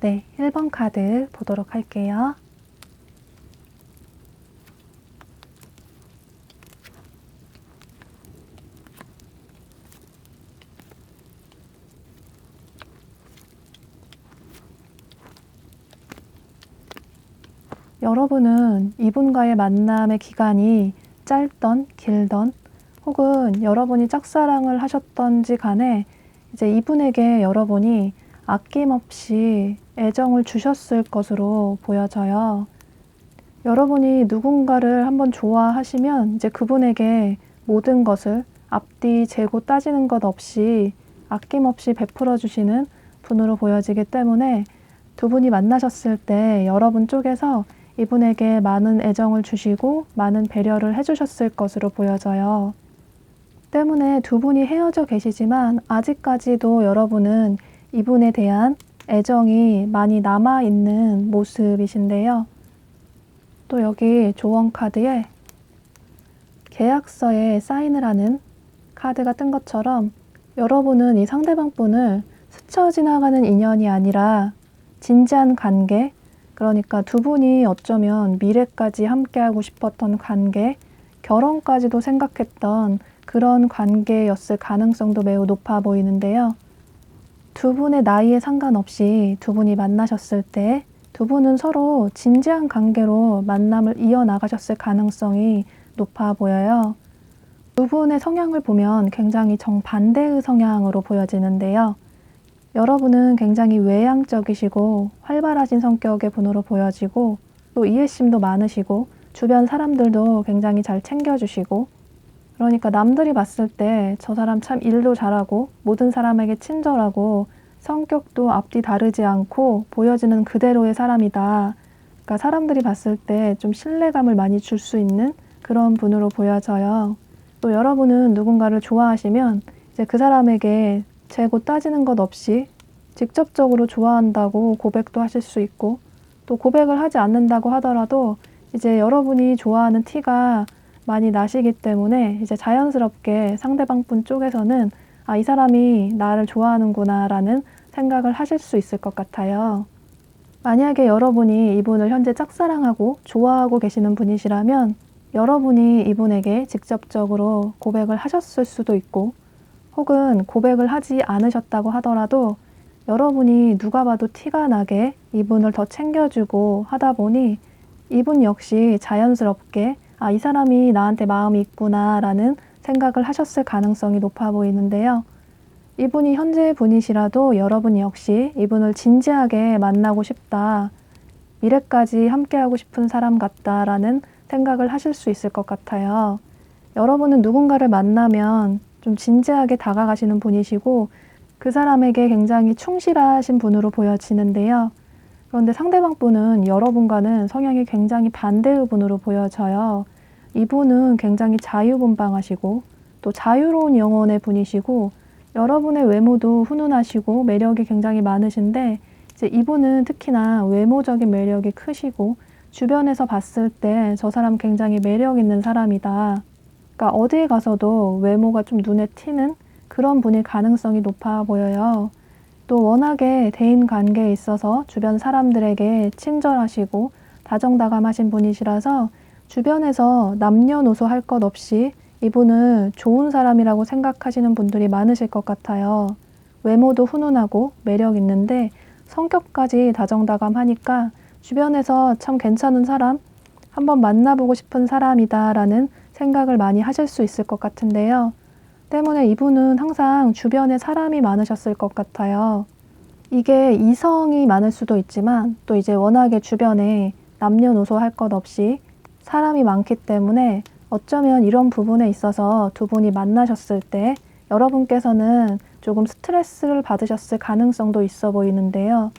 네, 1번 카드 보도록 할게요. 여러분은 이분과의 만남의 기간이 짧던 길던 혹은 여러분이 짝사랑을 하셨던지 간에 이제 이분에게 여러분이 아낌없이 애정을 주셨을 것으로 보여져요. 여러분이 누군가를 한번 좋아하시면 이제 그분에게 모든 것을 앞뒤 재고 따지는 것 없이 아낌없이 베풀어 주시는 분으로 보여지기 때문에 두 분이 만나셨을 때 여러분 쪽에서 이분에게 많은 애정을 주시고 많은 배려를 해주셨을 것으로 보여져요. 때문에 두 분이 헤어져 계시지만 아직까지도 여러분은 이분에 대한 애정이 많이 남아있는 모습이신데요. 또 여기 조언 카드에 계약서에 사인을 하는 카드가 뜬 것처럼 여러분은 이 상대방 분을 스쳐 지나가는 인연이 아니라 진지한 관계, 그러니까 두 분이 어쩌면 미래까지 함께하고 싶었던 관계, 결혼까지도 생각했던 그런 관계였을 가능성도 매우 높아 보이는데요. 두 분의 나이에 상관없이 두 분이 만나셨을 때 두 분은 서로 진지한 관계로 만남을 이어나가셨을 가능성이 높아 보여요. 두 분의 성향을 보면 굉장히 정반대의 성향으로 보여지는데요. 여러분은 굉장히 외향적이시고 활발하신 성격의 분으로 보여지고 또 이해심도 많으시고 주변 사람들도 굉장히 잘 챙겨주시고 그러니까 남들이 봤을 때 저 사람 참 일도 잘하고 모든 사람에게 친절하고 성격도 앞뒤 다르지 않고 보여지는 그대로의 사람이다. 그러니까 사람들이 봤을 때 좀 신뢰감을 많이 줄 수 있는 그런 분으로 보여져요. 또 여러분은 누군가를 좋아하시면 이제 그 사람에게 재고 따지는 것 없이 직접적으로 좋아한다고 고백도 하실 수 있고 또 고백을 하지 않는다고 하더라도 이제 여러분이 좋아하는 티가 많이 나시기 때문에 이제 자연스럽게 상대방 분 쪽에서는 아, 이 사람이 나를 좋아하는구나 라는 생각을 하실 수 있을 것 같아요. 만약에 여러분이 이분을 현재 짝사랑하고 좋아하고 계시는 분이시라면 여러분이 이분에게 직접적으로 고백을 하셨을 수도 있고 혹은 고백을 하지 않으셨다고 하더라도 여러분이 누가 봐도 티가 나게 이분을 더 챙겨주고 하다 보니 이분 역시 자연스럽게 아, 이 사람이 나한테 마음이 있구나 라는 생각을 하셨을 가능성이 높아 보이는데요. 이분이 현재 분이시라도 여러분 역시 이분을 진지하게 만나고 싶다. 미래까지 함께하고 싶은 사람 같다라는 생각을 하실 수 있을 것 같아요. 여러분은 누군가를 만나면 좀 진지하게 다가가시는 분이시고 그 사람에게 굉장히 충실하신 분으로 보여지는데요. 그런데 상대방 분은 여러분과는 성향이 굉장히 반대의 분으로 보여져요. 이분은 굉장히 자유분방하시고 또 자유로운 영혼의 분이시고 여러분의 외모도 훈훈하시고 매력이 굉장히 많으신데 이제 이분은 특히나 외모적인 매력이 크시고 주변에서 봤을 때 저 사람 굉장히 매력 있는 사람이다. 그러니까 어디에 가서도 외모가 좀 눈에 튀는 그런 분일 가능성이 높아 보여요. 또 워낙에 대인관계에 있어서 주변 사람들에게 친절하시고 다정다감하신 분이시라서 주변에서 남녀노소 할 것 없이 이분을 좋은 사람이라고 생각하시는 분들이 많으실 것 같아요. 외모도 훈훈하고 매력 있는데 성격까지 다정다감하니까 주변에서 참 괜찮은 사람, 한번 만나보고 싶은 사람이다 라는 생각을 많이 하실 수 있을 것 같은데요. 때문에 이분은 항상 주변에 사람이 많으셨을 것 같아요. 이게 이성이 많을 수도 있지만 또 이제 워낙에 주변에 남녀노소 할 것 없이 사람이 많기 때문에 어쩌면 이런 부분에 있어서 두 분이 만나셨을 때 여러분께서는 조금 스트레스를 받으셨을 가능성도 있어 보이는데요.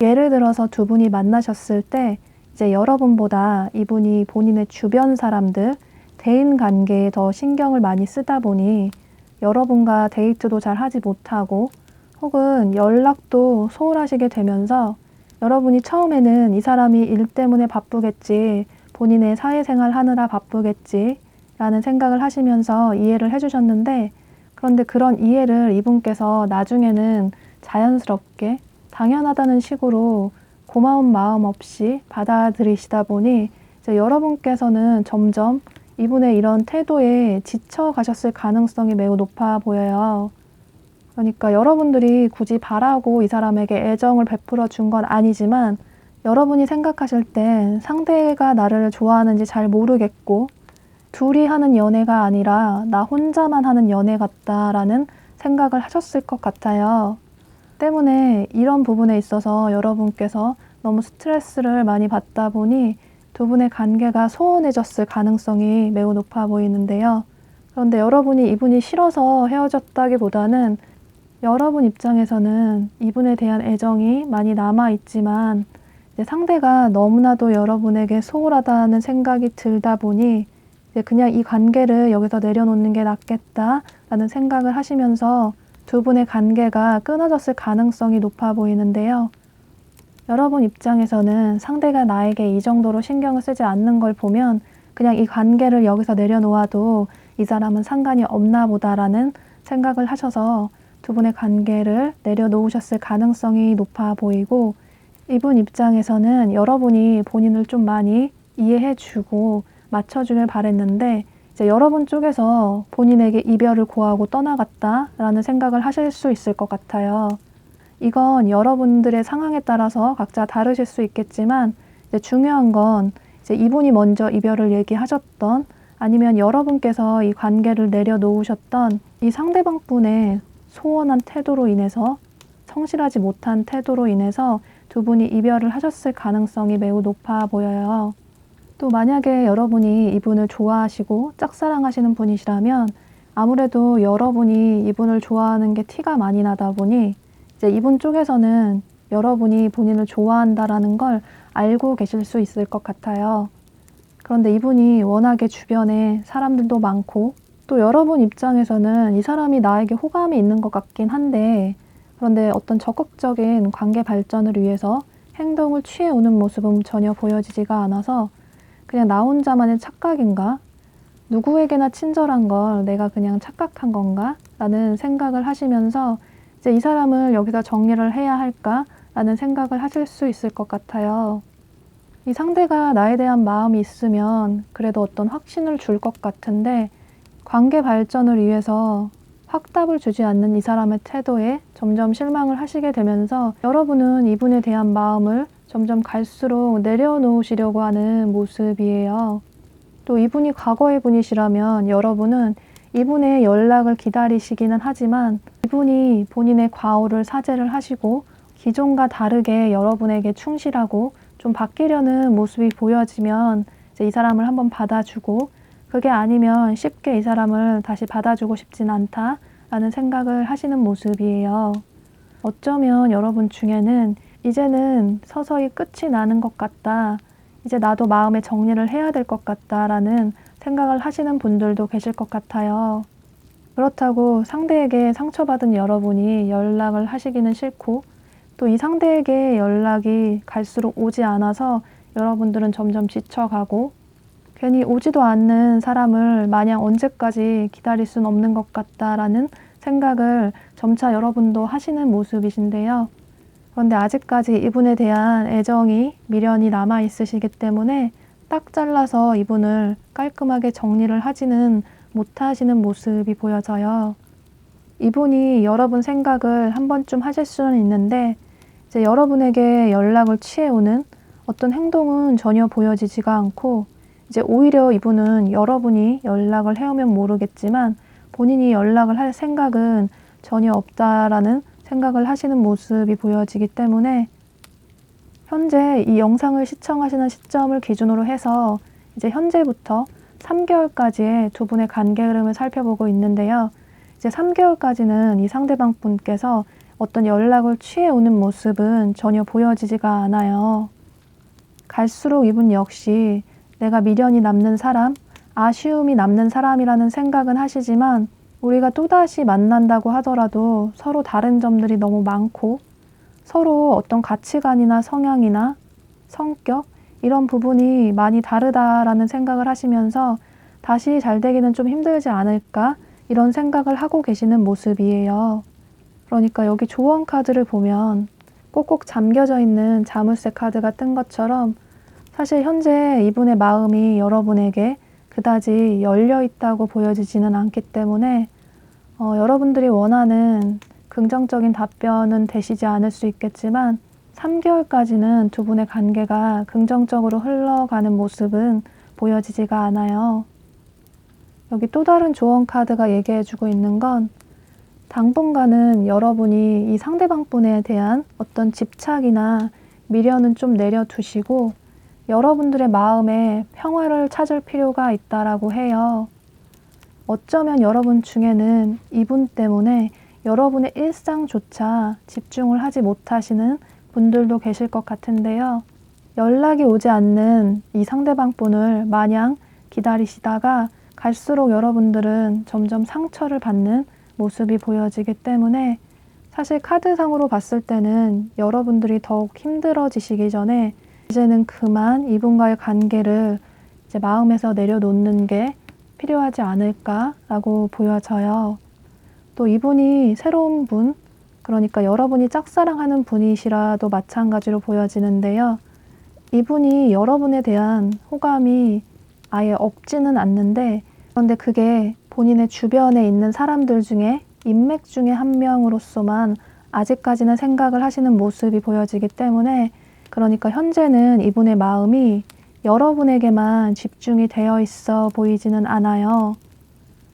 예를 들어서 두 분이 만나셨을 때 이제 여러분보다 이분이 본인의 주변 사람들, 대인관계에 더 신경을 많이 쓰다 보니 여러분과 데이트도 잘 하지 못하고 혹은 연락도 소홀하시게 되면서 여러분이 처음에는 이 사람이 일 때문에 바쁘겠지, 본인의 사회생활 하느라 바쁘겠지 라는 생각을 하시면서 이해를 해주셨는데 그런데 그런 이해를 이분께서 나중에는 자연스럽게 당연하다는 식으로 고마운 마음 없이 받아들이시다 보니 이제 여러분께서는 점점 이분의 이런 태도에 지쳐 가셨을 가능성이 매우 높아 보여요. 그러니까 여러분들이 굳이 바라고 이 사람에게 애정을 베풀어 준 건 아니지만 여러분이 생각하실 땐 상대가 나를 좋아하는지 잘 모르겠고 둘이 하는 연애가 아니라 나 혼자만 하는 연애 같다라는 생각을 하셨을 것 같아요. 때문에 이런 부분에 있어서 여러분께서 너무 스트레스를 많이 받다 보니 두 분의 관계가 소원해졌을 가능성이 매우 높아 보이는데요. 그런데 여러분이 이분이 싫어서 헤어졌다기보다는 여러분 입장에서는 이분에 대한 애정이 많이 남아있지만 이제 상대가 너무나도 여러분에게 소홀하다는 생각이 들다 보니 이제 그냥 이 관계를 여기서 내려놓는 게 낫겠다라는 생각을 하시면서 두 분의 관계가 끊어졌을 가능성이 높아 보이는데요. 여러분 입장에서는 상대가 나에게 이 정도로 신경을 쓰지 않는 걸 보면 그냥 이 관계를 여기서 내려놓아도 이 사람은 상관이 없나 보다라는 생각을 하셔서 두 분의 관계를 내려놓으셨을 가능성이 높아 보이고 이분 입장에서는 여러분이 본인을 좀 많이 이해해주고 맞춰주길 바랬는데 이제 여러분 쪽에서 본인에게 이별을 고하고 떠나갔다라는 생각을 하실 수 있을 것 같아요. 이건 여러분들의 상황에 따라서 각자 다르실 수 있겠지만 이제 중요한 건 이제 이분이 먼저 이별을 얘기하셨던 아니면 여러분께서 이 관계를 내려놓으셨던 이 상대방 분의 소원한 태도로 인해서 성실하지 못한 태도로 인해서 두 분이 이별을 하셨을 가능성이 매우 높아 보여요. 또 만약에 여러분이 이분을 좋아하시고 짝사랑하시는 분이시라면 아무래도 여러분이 이분을 좋아하는 게 티가 많이 나다 보니 이제 이분 쪽에서는 여러분이 본인을 좋아한다라는 걸 알고 계실 수 있을 것 같아요. 그런데 이분이 워낙에 주변에 사람들도 많고 또 여러분 입장에서는 이 사람이 나에게 호감이 있는 것 같긴 한데 그런데 어떤 적극적인 관계 발전을 위해서 행동을 취해오는 모습은 전혀 보여지지가 않아서 그냥 나 혼자만의 착각인가? 누구에게나 친절한 걸 내가 그냥 착각한 건가? 라는 생각을 하시면서 이제 이 사람을 여기서 정리를 해야 할까? 라는 생각을 하실 수 있을 것 같아요. 이 상대가 나에 대한 마음이 있으면 그래도 어떤 확신을 줄 것 같은데 관계 발전을 위해서 확답을 주지 않는 이 사람의 태도에 점점 실망을 하시게 되면서 여러분은 이분에 대한 마음을 점점 갈수록 내려놓으시려고 하는 모습이에요. 또 이분이 과거의 분이시라면 여러분은 이분의 연락을 기다리시기는 하지만 이분이 본인의 과오를 사죄를 하시고 기존과 다르게 여러분에게 충실하고 좀 바뀌려는 모습이 보여지면 이제 이 사람을 한번 받아주고 그게 아니면 쉽게 이 사람을 다시 받아주고 싶진 않다라는 생각을 하시는 모습이에요. 어쩌면 여러분 중에는 이제는 서서히 끝이 나는 것 같다. 이제 나도 마음의 정리를 해야 될 것 같다라는 생각을 하시는 분들도 계실 것 같아요. 그렇다고 상대에게 상처받은 여러분이 연락을 하시기는 싫고 또 이 상대에게 연락이 갈수록 오지 않아서 여러분들은 점점 지쳐가고 괜히 오지도 않는 사람을 마냥 언제까지 기다릴 순 없는 것 같다라는 생각을 점차 여러분도 하시는 모습이신데요. 그런데 아직까지 이분에 대한 애정이 미련이 남아 있으시기 때문에 딱 잘라서 이분을 깔끔하게 정리를 하지는 못하시는 모습이 보여져요. 이분이 여러분 생각을 한 번쯤 하실 수는 있는데 이제 여러분에게 연락을 취해오는 어떤 행동은 전혀 보여지지가 않고 이제 오히려 이분은 여러분이 연락을 해오면 모르겠지만 본인이 연락을 할 생각은 전혀 없다라는 생각을 하시는 모습이 보여지기 때문에 현재 이 영상을 시청하시는 시점을 기준으로 해서 이제 현재부터 3개월까지의 두 분의 관계 흐름을 살펴보고 있는데요. 이제 3개월까지는 이 상대방 분께서 어떤 연락을 취해오는 모습은 전혀 보여지지가 않아요. 갈수록 이분 역시 내가 미련이 남는 사람, 아쉬움이 남는 사람이라는 생각은 하시지만 우리가 또다시 만난다고 하더라도 서로 다른 점들이 너무 많고 서로 어떤 가치관이나 성향이나 성격 이런 부분이 많이 다르다라는 생각을 하시면서 다시 잘 되기는 좀 힘들지 않을까 이런 생각을 하고 계시는 모습이에요. 그러니까 여기 조언 카드를 보면 꼭꼭 잠겨져 있는 자물쇠 카드가 뜬 것처럼 사실 현재 이분의 마음이 여러분에게 그다지 열려 있다고 보여지지는 않기 때문에 여러분들이 원하는 긍정적인 답변은 되시지 않을 수 있겠지만 3개월까지는 두 분의 관계가 긍정적으로 흘러가는 모습은 보여지지가 않아요. 여기 또 다른 조언 카드가 얘기해주고 있는 건 당분간은 여러분이 이 상대방 분에 대한 어떤 집착이나 미련은 좀 내려두시고 여러분들의 마음에 평화를 찾을 필요가 있다라고 해요. 어쩌면 여러분 중에는 이분 때문에 여러분의 일상조차 집중을 하지 못하시는 분들도 계실 것 같은데요. 연락이 오지 않는 이 상대방 분을 마냥 기다리시다가 갈수록 여러분들은 점점 상처를 받는 모습이 보여지기 때문에 사실 카드상으로 봤을 때는 여러분들이 더욱 힘들어지시기 전에 이제는 그만 이분과의 관계를 이제 마음에서 내려놓는 게 필요하지 않을까라고 보여져요. 또 이분이 새로운 분, 그러니까 여러분이 짝사랑하는 분이시라도 마찬가지로 보여지는데요. 이분이 여러분에 대한 호감이 아예 없지는 않는데 그런데 그게 본인의 주변에 있는 사람들 중에 인맥 중에 한 명으로서만 아직까지는 생각을 하시는 모습이 보여지기 때문에 그러니까 현재는 이분의 마음이 여러분에게만 집중이 되어 있어 보이지는 않아요.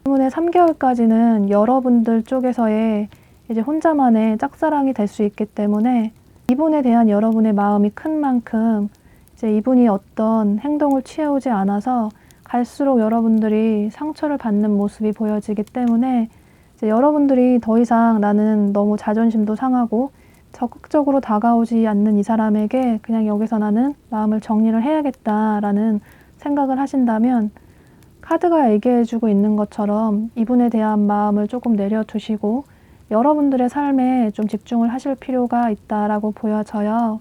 때문에 3개월까지는 여러분들 쪽에서의 이제 혼자만의 짝사랑이 될 수 있기 때문에 이분에 대한 여러분의 마음이 큰 만큼 이제 이분이 어떤 행동을 취해오지 않아서 갈수록 여러분들이 상처를 받는 모습이 보여지기 때문에 이제 여러분들이 더 이상 나는 너무 자존심도 상하고 적극적으로 다가오지 않는 이 사람에게 그냥 여기서 나는 마음을 정리를 해야겠다라는 생각을 하신다면 카드가 얘기해주고 있는 것처럼 이분에 대한 마음을 조금 내려두시고 여러분들의 삶에 좀 집중을 하실 필요가 있다라고 보여져요.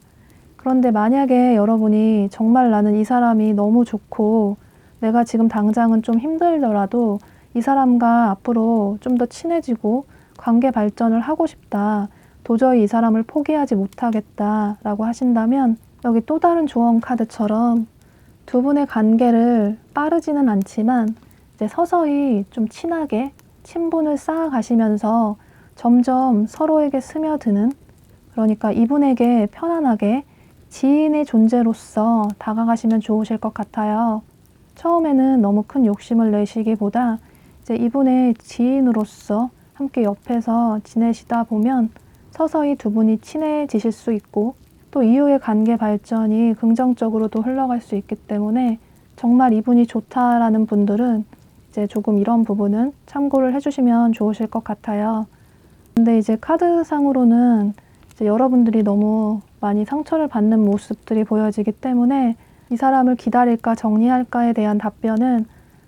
그런데 만약에 여러분이 정말 나는 이 사람이 너무 좋고 내가 지금 당장은 좀 힘들더라도 이 사람과 앞으로 좀 더 친해지고 관계 발전을 하고 싶다. 도저히 이 사람을 포기하지 못하겠다라고 하신다면 여기 또 다른 조언 카드처럼 두 분의 관계를 빠르지는 않지만 이제 서서히 좀 친하게 친분을 쌓아가시면서 점점 서로에게 스며드는 그러니까 이분에게 편안하게 지인의 존재로서 다가가시면 좋으실 것 같아요. 처음에는 너무 큰 욕심을 내시기보다 이제 이분의 지인으로서 함께 옆에서 지내시다 보면 서서히 두 분이 친해지실 수 있고 또 이후의 관계 발전이 긍정적으로도 흘러갈 수 있기 때문에 정말 이분이 좋다라는 분들은 이제 조금 이런 부분은 참고를 해주시면 좋으실 것 같아요. 근데 이제 카드상으로는 이제 여러분들이 너무 많이 상처를 받는 모습들이 보여지기 때문에 이 사람을 기다릴까 정리할까에 대한 답변은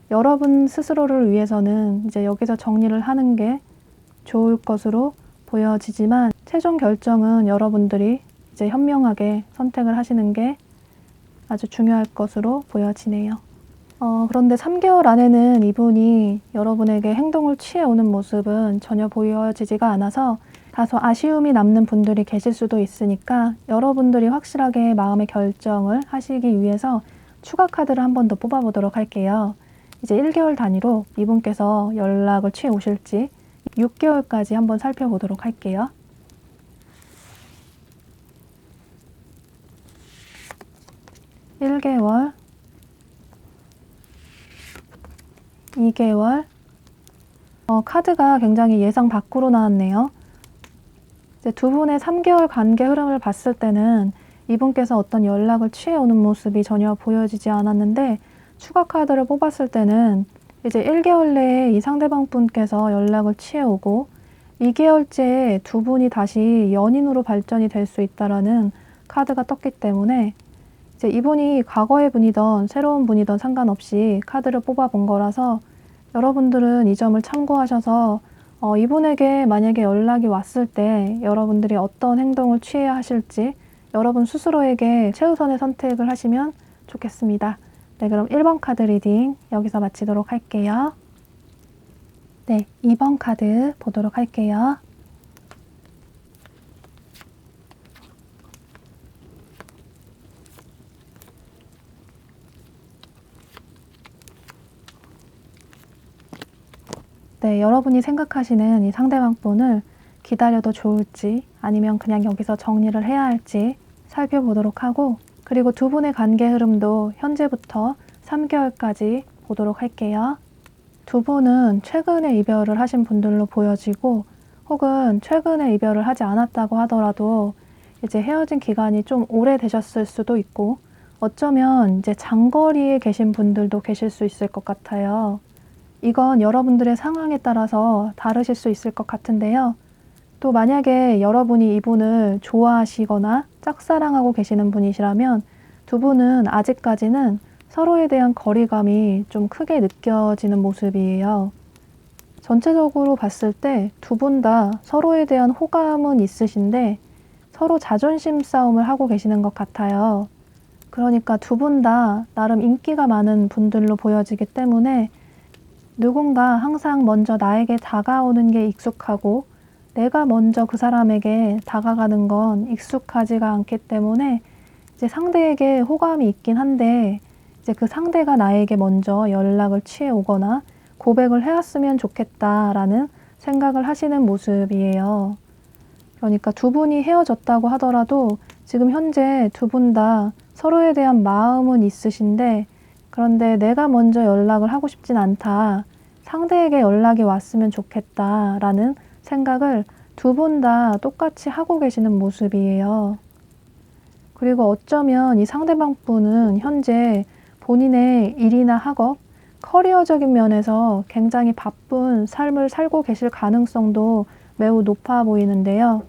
여러분 스스로를 위해서는 이제 여기서 정리를 하는 게 좋을 것으로 보여지지만 최종 결정은 여러분들이 이제 현명하게 선택을 하시는 게 아주 중요할 것으로 보여지네요. 그런데 3개월 안에는 이분이 여러분에게 행동을 취해오는 모습은 전혀 보여지지가 않아서 다소 아쉬움이 남는 분들이 계실 수도 있으니까 여러분들이 확실하게 마음의 결정을 하시기 위해서 추가 카드를 한 번 더 뽑아보도록 할게요. 이제 1개월 단위로 이분께서 연락을 취해오실지 6개월까지 한번 살펴보도록 할게요. 1개월, 2개월, 카드가 굉장히 예상 밖으로 나왔네요. 이제 두 분의 3개월 관계 흐름을 봤을 때는 이분께서 어떤 연락을 취해오는 모습이 전혀 보여지지 않았는데 추가 카드를 뽑았을 때는 이제 1개월 내에 이 상대방 분께서 연락을 취해오고 2개월째에 두 분이 다시 연인으로 발전이 될 수 있다라는 카드가 떴기 때문에 이제 이분이 과거의 분이든 새로운 분이든 상관없이 카드를 뽑아본 거라서 여러분들은 이 점을 참고하셔서 이분에게 만약에 연락이 왔을 때 여러분들이 어떤 행동을 취해야 하실지 여러분 스스로에게 최우선의 선택을 하시면 좋겠습니다. 네, 그럼 1번 카드 리딩 여기서 마치도록 할게요. 네, 2번 카드 보도록 할게요. 네, 여러분이 생각하시는 이 상대방 분을 기다려도 좋을지 아니면 그냥 여기서 정리를 해야 할지 살펴보도록 하고, 그리고 두 분의 관계 흐름도 현재부터 3개월까지 보도록 할게요. 두 분은 최근에 이별을 하신 분들로 보여지고, 혹은 최근에 이별을 하지 않았다고 하더라도 이제 헤어진 기간이 좀 오래되셨을 수도 있고, 어쩌면 이제 장거리에 계신 분들도 계실 수 있을 것 같아요. 이건 여러분들의 상황에 따라서 다르실 수 있을 것 같은데요. 또 만약에 여러분이 이분을 좋아하시거나 짝사랑하고 계시는 분이시라면 두 분은 아직까지는 서로에 대한 거리감이 좀 크게 느껴지는 모습이에요. 전체적으로 봤을 때 두 분 다 서로에 대한 호감은 있으신데 서로 자존심 싸움을 하고 계시는 것 같아요. 그러니까 두 분 다 나름 인기가 많은 분들로 보여지기 때문에 누군가 항상 먼저 나에게 다가오는 게 익숙하고 내가 먼저 그 사람에게 다가가는 건 익숙하지가 않기 때문에 이제 상대에게 호감이 있긴 한데 이제 그 상대가 나에게 먼저 연락을 취해 오거나 고백을 해왔으면 좋겠다라는 생각을 하시는 모습이에요. 그러니까 두 분이 헤어졌다고 하더라도 지금 현재 두 분 다 서로에 대한 마음은 있으신데, 그런데 내가 먼저 연락을 하고 싶진 않다, 상대에게 연락이 왔으면 좋겠다라는 생각을 두 분 다 똑같이 하고 계시는 모습이에요. 그리고 어쩌면 이 상대방 분은 현재 본인의 일이나 학업, 커리어적인 면에서 굉장히 바쁜 삶을 살고 계실 가능성도 매우 높아 보이는데요.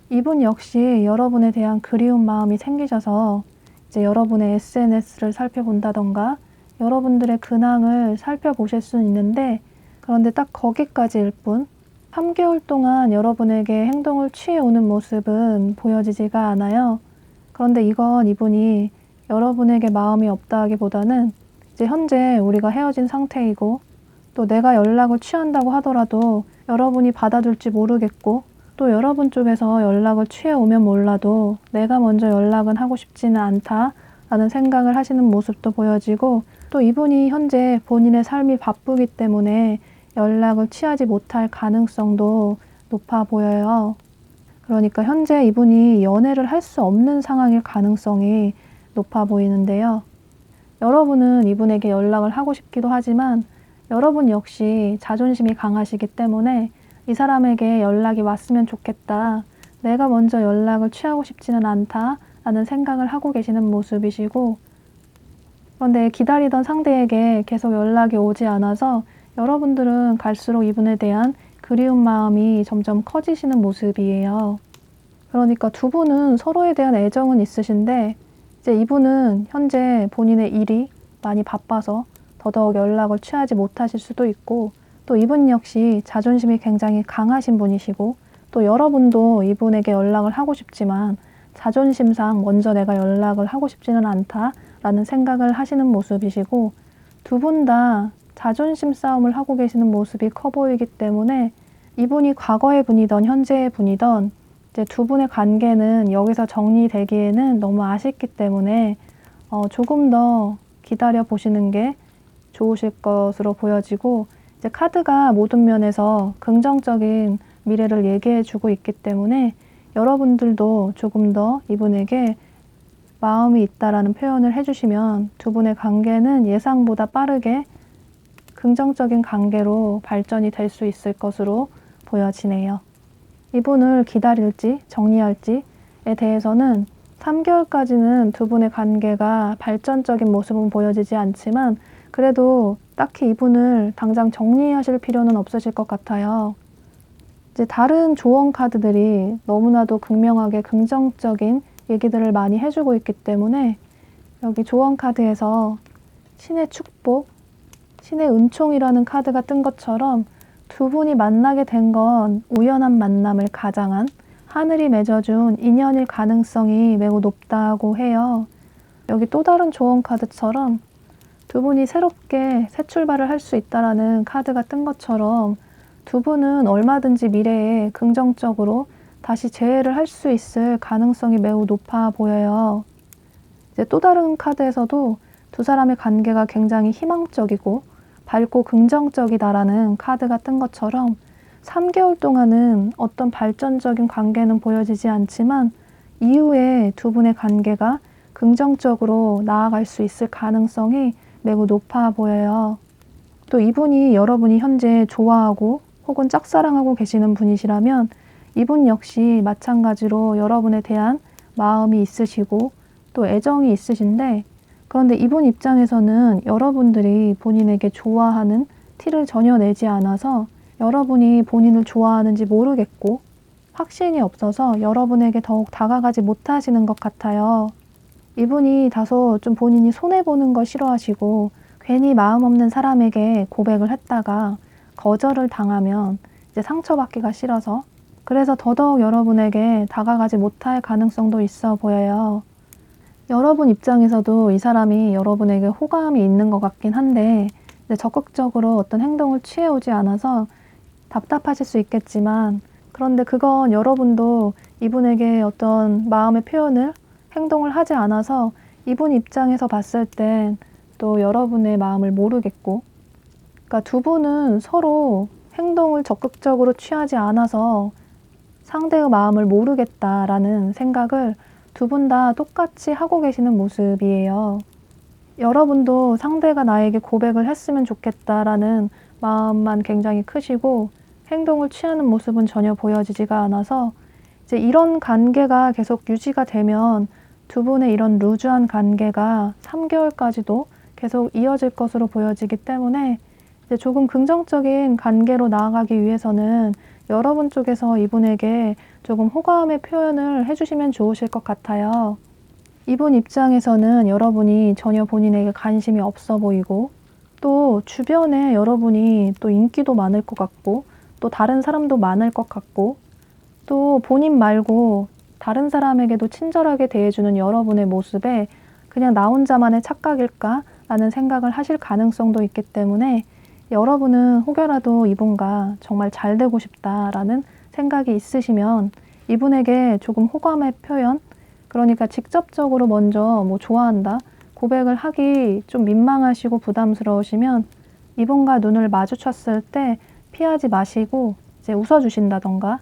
이분 역시 여러분에 대한 그리운 마음이 생기셔서 이제 여러분의 SNS를 살펴본다던가 여러분들의 근황을 살펴보실 수는 있는데, 그런데 딱 거기까지일 뿐, 3개월 동안 여러분에게 행동을 취해오는 모습은 보여지지가 않아요. 그런데 이건 이분이 여러분에게 마음이 없다 하기보다는 이제 현재 우리가 헤어진 상태이고, 또 내가 연락을 취한다고 하더라도 여러분이 받아줄지 모르겠고, 또 여러분 쪽에서 연락을 취해오면 몰라도 내가 먼저 연락은 하고 싶지는 않다라는 생각을 하시는 모습도 보여지고, 또 이분이 현재 본인의 삶이 바쁘기 때문에 연락을 취하지 못할 가능성도 높아 보여요. 그러니까 현재 이분이 연애를 할 수 없는 상황일 가능성이 높아 보이는데요. 여러분은 이분에게 연락을 하고 싶기도 하지만 여러분 역시 자존심이 강하시기 때문에 이 사람에게 연락이 왔으면 좋겠다, 내가 먼저 연락을 취하고 싶지는 않다라는 생각을 하고 계시는 모습이시고, 그런데 기다리던 상대에게 계속 연락이 오지 않아서 여러분들은 갈수록 이분에 대한 그리운 마음이 점점 커지시는 모습이에요. 그러니까 두 분은 서로에 대한 애정은 있으신데 이제 이분은 현재 본인의 일이 많이 바빠서 더더욱 연락을 취하지 못하실 수도 있고, 또 이분 역시 자존심이 굉장히 강하신 분이시고, 또 여러분도 이분에게 연락을 하고 싶지만 자존심상 먼저 내가 연락을 하고 싶지는 않다라는 생각을 하시는 모습이시고, 두 분 다 자존심 싸움을 하고 계시는 모습이 커 보이기 때문에 이분이 과거의 분이던 현재의 분이던 이제 두 분의 관계는 여기서 정리되기에는 너무 아쉽기 때문에 조금 더 기다려 보시는 게 좋으실 것으로 보여지고, 이제 카드가 모든 면에서 긍정적인 미래를 얘기해 주고 있기 때문에 여러분들도 조금 더 이분에게 마음이 있다라는 표현을 해주시면 두 분의 관계는 예상보다 빠르게 긍정적인 관계로 발전이 될 수 있을 것으로 보여지네요. 이분을 기다릴지 정리할지에 대해서는 3개월까지는 두 분의 관계가 발전적인 모습은 보여지지 않지만 그래도 딱히 이분을 당장 정리하실 필요는 없으실 것 같아요. 이제 다른 조언 카드들이 너무나도 극명하게 긍정적인 얘기들을 많이 해주고 있기 때문에 여기 조언 카드에서 신의 축복, 신의 은총이라는 카드가 뜬 것처럼 두 분이 만나게 된 건 우연한 만남을 가장한 하늘이 맺어준 인연일 가능성이 매우 높다고 해요. 여기 또 다른 조언 카드처럼 두 분이 새롭게 새 출발을 할 수 있다라는 카드가 뜬 것처럼 두 분은 얼마든지 미래에 긍정적으로 다시 재회를 할 수 있을 가능성이 매우 높아 보여요. 이제 또 다른 카드에서도 두 사람의 관계가 굉장히 희망적이고 밝고 긍정적이다라는 카드가 뜬 것처럼 3개월 동안은 어떤 발전적인 관계는 보여지지 않지만 이후에 두 분의 관계가 긍정적으로 나아갈 수 있을 가능성이 매우 높아 보여요. 또 이분이 여러분이 현재 좋아하고 혹은 짝사랑하고 계시는 분이시라면 이분 역시 마찬가지로 여러분에 대한 마음이 있으시고 또 애정이 있으신데, 그런데 이분 입장에서는 여러분들이 본인에게 좋아하는 티를 전혀 내지 않아서 여러분이 본인을 좋아하는지 모르겠고 확신이 없어서 여러분에게 더욱 다가가지 못하시는 것 같아요. 이분이 다소 좀 본인이 손해보는 걸 싫어하시고 괜히 마음 없는 사람에게 고백을 했다가 거절을 당하면 이제 상처받기가 싫어서, 그래서 더더욱 여러분에게 다가가지 못할 가능성도 있어 보여요. 여러분 입장에서도 이 사람이 여러분에게 호감이 있는 것 같긴 한데 적극적으로 어떤 행동을 취해오지 않아서 답답하실 수 있겠지만, 그런데 그건 여러분도 이분에게 어떤 마음의 표현을, 행동을 하지 않아서 이분 입장에서 봤을 땐 또 여러분의 마음을 모르겠고, 그러니까 두 분은 서로 행동을 적극적으로 취하지 않아서 상대의 마음을 모르겠다라는 생각을 두 분 다 똑같이 하고 계시는 모습이에요. 여러분도 상대가 나에게 고백을 했으면 좋겠다라는 마음만 굉장히 크시고 행동을 취하는 모습은 전혀 보여지지가 않아서 이제 이런 관계가 계속 유지가 되면 두 분의 이런 루즈한 관계가 3개월까지도 계속 이어질 것으로 보여지기 때문에 이제 조금 긍정적인 관계로 나아가기 위해서는 여러분 쪽에서 이분에게 조금 호감의 표현을 해주시면 좋으실 것 같아요. 이분 입장에서는 여러분이 전혀 본인에게 관심이 없어 보이고 또 주변에 여러분이 또 인기도 많을 것 같고 또 다른 사람도 많을 것 같고 또 본인 말고 다른 사람에게도 친절하게 대해주는 여러분의 모습에 그냥 나 혼자만의 착각일까? 라는 생각을 하실 가능성도 있기 때문에 여러분은 혹여라도 이분과 정말 잘 되고 싶다라는 생각이 있으시면 이분에게 조금 호감의 표현, 그러니까 직접적으로 먼저 뭐 좋아한다, 고백을 하기 좀 민망하시고 부담스러우시면 이분과 눈을 마주쳤을 때 피하지 마시고 이제 웃어주신다던가,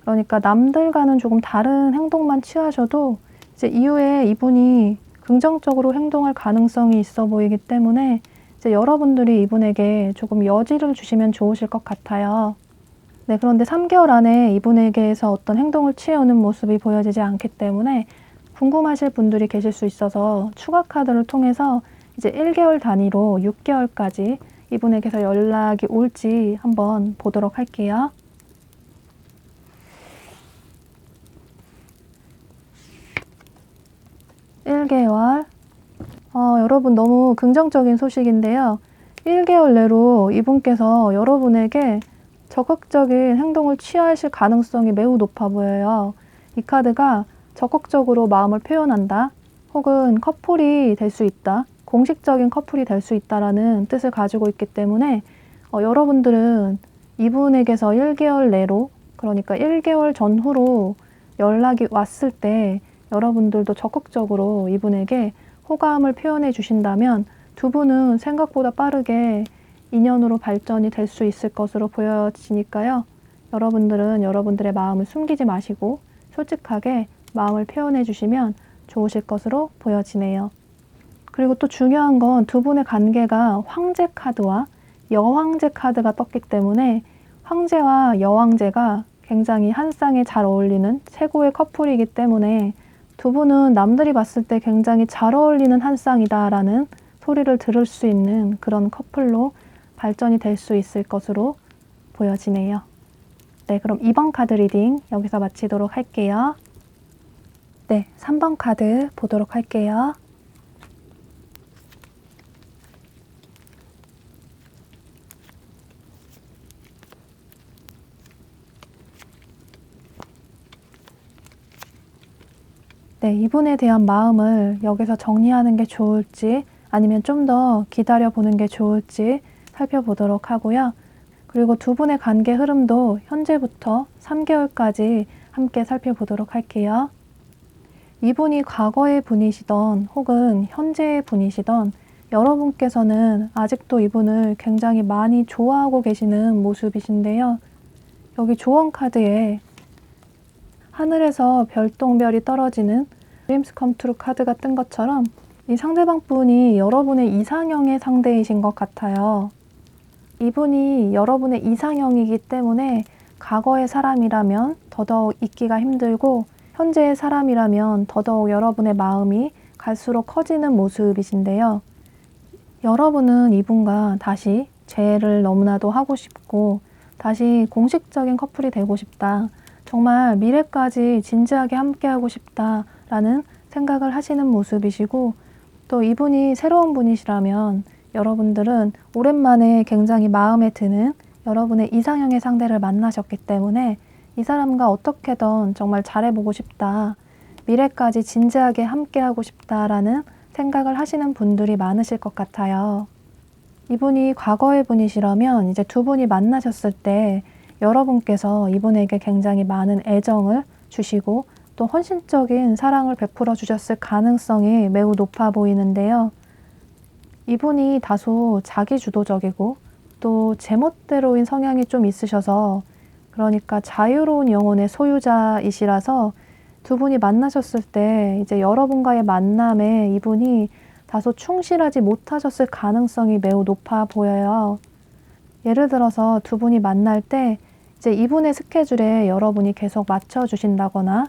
그러니까 남들과는 조금 다른 행동만 취하셔도 이제 이후에 이분이 긍정적으로 행동할 가능성이 있어 보이기 때문에 이제 여러분들이 이분에게 조금 여지를 주시면 좋으실 것 같아요. 네, 그런데 3개월 안에 이분에게서 어떤 행동을 취해오는 모습이 보여지지 않기 때문에 궁금하실 분들이 계실 수 있어서 추가 카드를 통해서 이제 1개월 단위로 6개월까지 이분에게서 연락이 올지 한번 보도록 할게요. 여러분 너무 긍정적인 소식인데요. 1개월 내로 이분께서 여러분에게 적극적인 행동을 취하실 가능성이 매우 높아 보여요. 이 카드가 적극적으로 마음을 표현한다, 혹은 커플이 될 수 있다, 공식적인 커플이 될 수 있다라는 뜻을 가지고 있기 때문에 여러분들은 이분에게서 1개월 내로, 그러니까 1개월 전후로 연락이 왔을 때 여러분들도 적극적으로 이분에게 호감을 표현해 주신다면 두 분은 생각보다 빠르게 인연으로 발전이 될 수 있을 것으로 보여지니까요. 여러분들은 여러분들의 마음을 숨기지 마시고 솔직하게 마음을 표현해 주시면 좋으실 것으로 보여지네요. 그리고 또 중요한 건 두 분의 관계가 황제 카드와 여왕제 카드가 떴기 때문에 황제와 여왕제가 굉장히 한 쌍에 잘 어울리는 최고의 커플이기 때문에 두 분은 남들이 봤을 때 굉장히 잘 어울리는 한 쌍이다라는 소리를 들을 수 있는 그런 커플로 발전이 될 수 있을 것으로 보여지네요. 네, 그럼 2번 카드 리딩 여기서 마치도록 할게요. 네, 3번 카드 보도록 할게요. 네, 이분에 대한 마음을 여기서 정리하는 게 좋을지 아니면 좀 더 기다려보는 게 좋을지 살펴보도록 하고요. 그리고 두 분의 관계 흐름도 현재부터 3개월까지 함께 살펴보도록 할게요. 이분이 과거의 분이시던 혹은 현재의 분이시던 여러분께서는 아직도 이분을 굉장히 많이 좋아하고 계시는 모습이신데요. 여기 조언 카드에 하늘에서 별똥별이 떨어지는 Dreams Come True 카드가 뜬 것처럼 이 상대방 분이 여러분의 이상형의 상대이신 것 같아요. 이분이 여러분의 이상형이기 때문에 과거의 사람이라면 더더욱 잊기가 힘들고 현재의 사람이라면 더더욱 여러분의 마음이 갈수록 커지는 모습이신데요. 여러분은 이분과 다시 재회를 너무나도 하고 싶고 다시 공식적인 커플이 되고 싶다. 정말 미래까지 진지하게 함께하고 싶다라는 생각을 하시는 모습이시고 또 이분이 새로운 분이시라면 여러분들은 오랜만에 굉장히 마음에 드는 여러분의 이상형의 상대를 만나셨기 때문에 이 사람과 어떻게든 정말 잘해보고 싶다. 미래까지 진지하게 함께하고 싶다라는 생각을 하시는 분들이 많으실 것 같아요. 이분이 과거의 분이시라면 이제 두 분이 만나셨을 때 여러분께서 이분에게 굉장히 많은 애정을 주시고 또 헌신적인 사랑을 베풀어 주셨을 가능성이 매우 높아 보이는데요. 이분이 다소 자기주도적이고 또 제멋대로인 성향이 좀 있으셔서 그러니까 자유로운 영혼의 소유자이시라서 두 분이 만나셨을 때 이제 여러분과의 만남에 이분이 다소 충실하지 못하셨을 가능성이 매우 높아 보여요. 예를 들어서 두 분이 만날 때 이제 이분의 스케줄에 여러분이 계속 맞춰주신다거나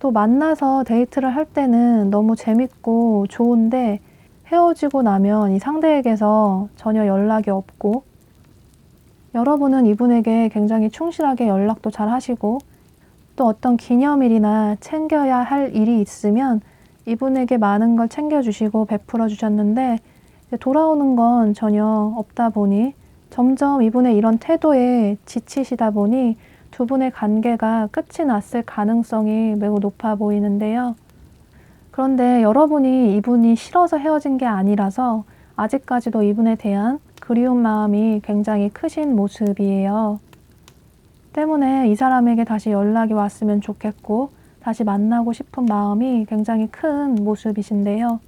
또 만나서 데이트를 할 때는 너무 재밌고 좋은데 헤어지고 나면 이 상대에게서 전혀 연락이 없고 여러분은 이분에게 굉장히 충실하게 연락도 잘 하시고 또 어떤 기념일이나 챙겨야 할 일이 있으면 이분에게 많은 걸 챙겨주시고 베풀어 주셨는데 돌아오는 건 전혀 없다 보니 점점 이분의 이런 태도에 지치시다 보니 두 분의 관계가 끝이 났을 가능성이 매우 높아 보이는데요. 그런데 여러분이 이분이 싫어서 헤어진 게 아니라서 아직까지도 이분에 대한 그리운 마음이 굉장히 크신 모습이에요. 때문에 이 사람에게 다시 연락이 왔으면 좋겠고 다시 만나고 싶은 마음이 굉장히 큰 모습이신데요.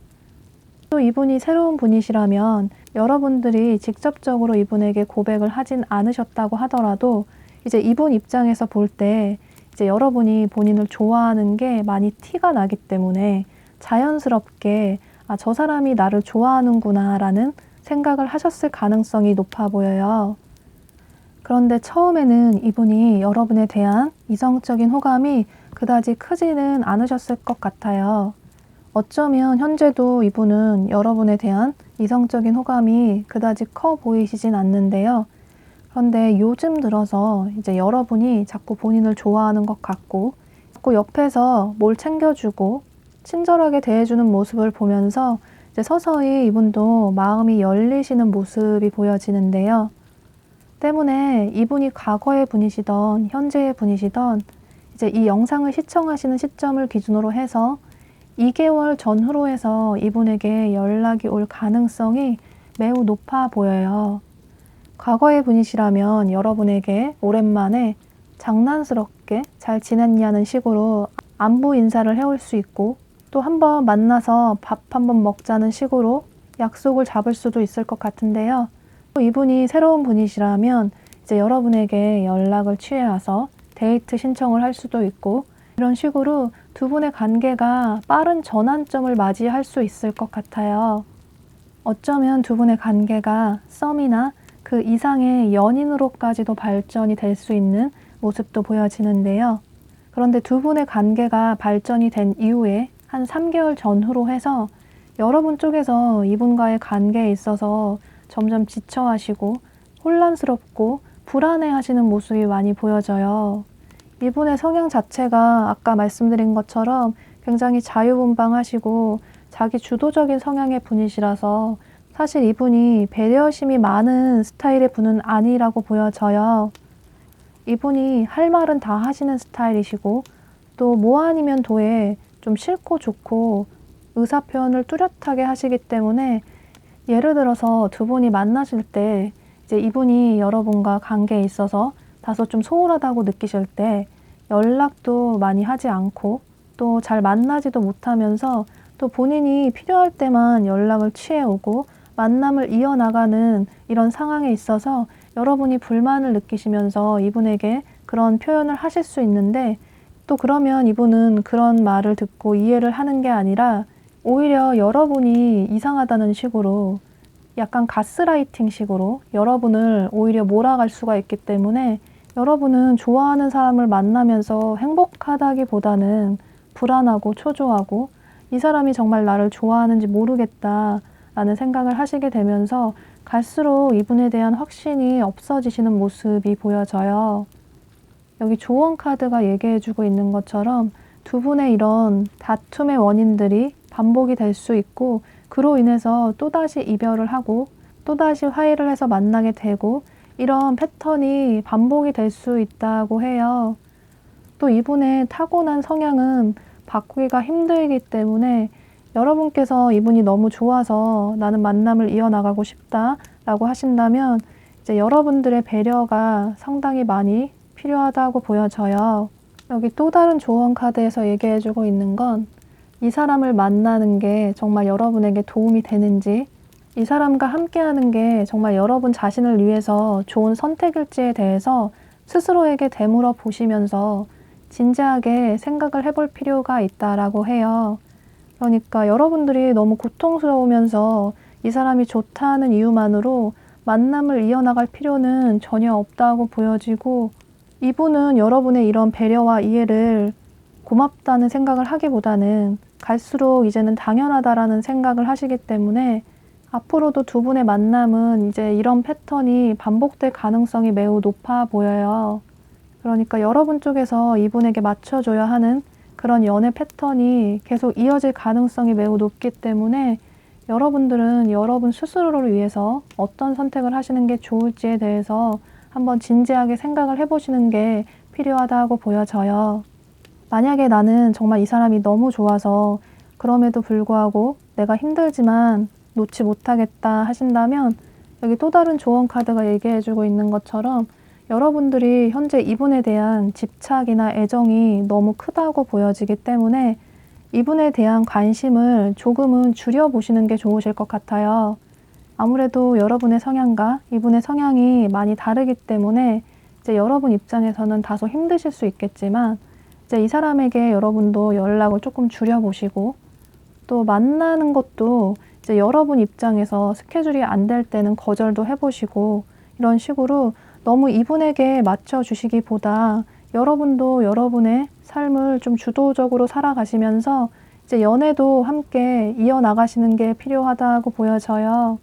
또 이분이 새로운 분이시라면 여러분들이 직접적으로 이분에게 고백을 하진 않으셨다고 하더라도 이제 이분 입장에서 볼 때 이제 여러분이 본인을 좋아하는 게 많이 티가 나기 때문에 자연스럽게 아, 저 사람이 나를 좋아하는구나 라는 생각을 하셨을 가능성이 높아 보여요. 그런데 처음에는 이분이 여러분에 대한 이성적인 호감이 그다지 크지는 않으셨을 것 같아요. 어쩌면 현재도 이분은 여러분에 대한 이성적인 호감이 그다지 커 보이시진 않는데요. 그런데 요즘 들어서 이제 여러분이 자꾸 본인을 좋아하는 것 같고 자꾸 옆에서 뭘 챙겨주고 친절하게 대해주는 모습을 보면서 이제 서서히 이분도 마음이 열리시는 모습이 보여지는데요. 때문에 이분이 과거의 분이시던 현재의 분이시던 이제 이 영상을 시청하시는 시점을 기준으로 해서 2개월 전후로 해서 이분에게 연락이 올 가능성이 매우 높아 보여요. 과거의 분이시라면 여러분에게 오랜만에 장난스럽게 잘 지냈냐는 식으로 안부 인사를 해올 수 있고 또 한번 만나서 밥 한번 먹자는 식으로 약속을 잡을 수도 있을 것 같은데요. 또 이분이 새로운 분이시라면 이제 여러분에게 연락을 취해와서 데이트 신청을 할 수도 있고 이런 식으로 두 분의 관계가 빠른 전환점을 맞이할 수 있을 것 같아요. 어쩌면 두 분의 관계가 썸이나 그 이상의 연인으로까지도 발전이 될 수 있는 모습도 보여지는데요. 그런데 두 분의 관계가 발전이 된 이후에 한 3개월 전후로 해서 여러분 쪽에서 이분과의 관계에 있어서 점점 지쳐하시고 혼란스럽고 불안해하시는 모습이 많이 보여져요. 이분의 성향 자체가 아까 말씀드린 것처럼 굉장히 자유분방하시고 자기 주도적인 성향의 분이시라서 사실 이분이 배려심이 많은 스타일의 분은 아니라고 보여져요. 이분이 할 말은 다 하시는 스타일이시고 또 뭐 아니면 도에 좀 싫고 좋고 의사표현을 뚜렷하게 하시기 때문에 예를 들어서 두 분이 만나실 때 이제 이분이 여러분과 관계에 있어서 다소 좀 소홀하다고 느끼실 때 연락도 많이 하지 않고 또 잘 만나지도 못하면서 또 본인이 필요할 때만 연락을 취해오고 만남을 이어나가는 이런 상황에 있어서 여러분이 불만을 느끼시면서 이분에게 그런 표현을 하실 수 있는데, 또 그러면 이분은 그런 말을 듣고 이해를 하는 게 아니라 오히려 여러분이 이상하다는 식으로, 약간 가스라이팅 식으로 여러분을 오히려 몰아갈 수가 있기 때문에, 여러분은 좋아하는 사람을 만나면서 행복하다기보다는 불안하고 초조하고, 이 사람이 정말 나를 좋아하는지 모르겠다라는 생각을 하시게 되면서 갈수록 이분에 대한 확신이 없어지시는 모습이 보여져요. 여기 조언 카드가 얘기해주고 있는 것처럼 두 분의 이런 다툼의 원인들이 반복이 될 수 있고, 그로 인해서 또다시 이별을 하고 또다시 화해를 해서 만나게 되고, 이런 패턴이 반복이 될 수 있다고 해요. 또 이분의 타고난 성향은 바꾸기가 힘들기 때문에, 여러분께서 이분이 너무 좋아서 나는 만남을 이어나가고 싶다라고 하신다면 이제 여러분들의 배려가 상당히 많이 필요하다고 보여져요. 여기 또 다른 조언 카드에서 얘기해주고 있는 건, 이 사람을 만나는 게 정말 여러분에게 도움이 되는지, 이 사람과 함께하는 게 정말 여러분 자신을 위해서 좋은 선택일지에 대해서 스스로에게 되물어 보시면서 진지하게 생각을 해볼 필요가 있다라고 해요. 그러니까 여러분들이 너무 고통스러우면서 이 사람이 좋다는 이유만으로 만남을 이어나갈 필요는 전혀 없다고 보여지고, 이분은 여러분의 이런 배려와 이해를 고맙다는 생각을 하기보다는 갈수록 이제는 당연하다라는 생각을 하시기 때문에, 앞으로도 두 분의 만남은 이제 이런 패턴이 반복될 가능성이 매우 높아 보여요. 그러니까 여러분 쪽에서 이분에게 맞춰줘야 하는 그런 연애 패턴이 계속 이어질 가능성이 매우 높기 때문에, 여러분들은 여러분 스스로를 위해서 어떤 선택을 하시는 게 좋을지에 대해서 한번 진지하게 생각을 해보시는 게 필요하다고 보여져요. 만약에 나는 정말 이 사람이 너무 좋아서 그럼에도 불구하고 내가 힘들지만 놓지 못하겠다 하신다면, 여기 또 다른 조언 카드가 얘기해주고 있는 것처럼 여러분들이 현재 이분에 대한 집착이나 애정이 너무 크다고 보여지기 때문에 이분에 대한 관심을 조금은 줄여보시는 게 좋으실 것 같아요. 아무래도 여러분의 성향과 이분의 성향이 많이 다르기 때문에 이제 여러분 입장에서는 다소 힘드실 수 있겠지만, 이제 이 사람에게 여러분도 연락을 조금 줄여보시고, 또 만나는 것도 이제 여러분 입장에서 스케줄이 안 될 때는 거절도 해보시고, 이런 식으로 너무 이분에게 맞춰주시기보다 여러분도 여러분의 삶을 좀 주도적으로 살아가시면서 이제 연애도 함께 이어나가시는 게 필요하다고 보여져요.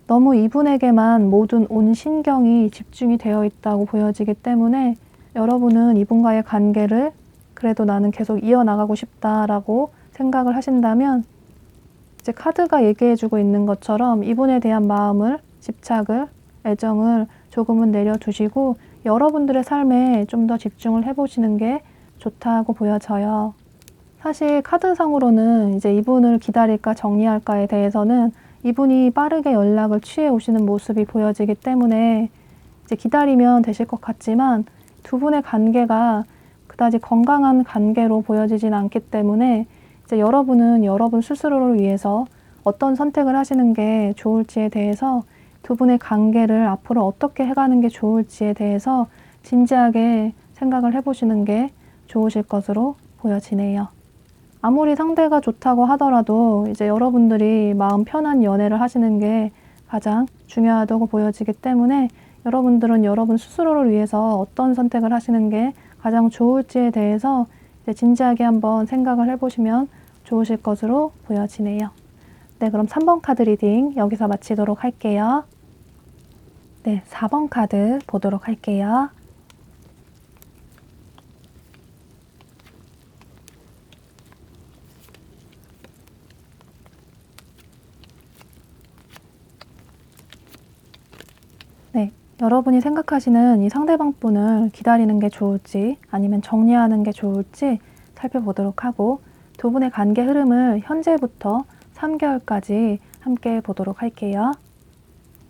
너무 이분에게만 모든 온 신경이 집중이 되어 있다고 보여지기 때문에, 여러분은 이분과의 관계를 그래도 나는 계속 이어나가고 싶다라고 생각을 하신다면, 이제 카드가 얘기해주고 있는 것처럼 이분에 대한 마음을, 집착을, 애정을 조금은 내려두시고 여러분들의 삶에 좀 더 집중을 해보시는 게 좋다고 보여져요. 사실 카드상으로는 이제 이분을 기다릴까 정리할까에 대해서는 이분이 빠르게 연락을 취해 오시는 모습이 보여지기 때문에 이제 기다리면 되실 것 같지만, 두 분의 관계가 그다지 건강한 관계로 보여지진 않기 때문에 이제 여러분은 여러분 스스로를 위해서 어떤 선택을 하시는 게 좋을지에 대해서, 두 분의 관계를 앞으로 어떻게 해가는 게 좋을지에 대해서 진지하게 생각을 해보시는 게 좋으실 것으로 보여지네요. 아무리 상대가 좋다고 하더라도 이제 여러분들이 마음 편한 연애를 하시는 게 가장 중요하다고 보여지기 때문에, 여러분들은 여러분 스스로를 위해서 어떤 선택을 하시는 게 가장 좋을지에 대해서 이제 진지하게 한번 생각을 해보시면 좋으실 것으로 보여지네요. 네, 그럼 3번 카드 리딩 여기서 마치도록 할게요. 네, 4번 카드 보도록 할게요. 네, 여러분이 생각하시는 이 상대방 분을 기다리는 게 좋을지 아니면 정리하는 게 좋을지 살펴보도록 하고, 두 분의 관계 흐름을 현재부터 3개월까지 함께 보도록 할게요.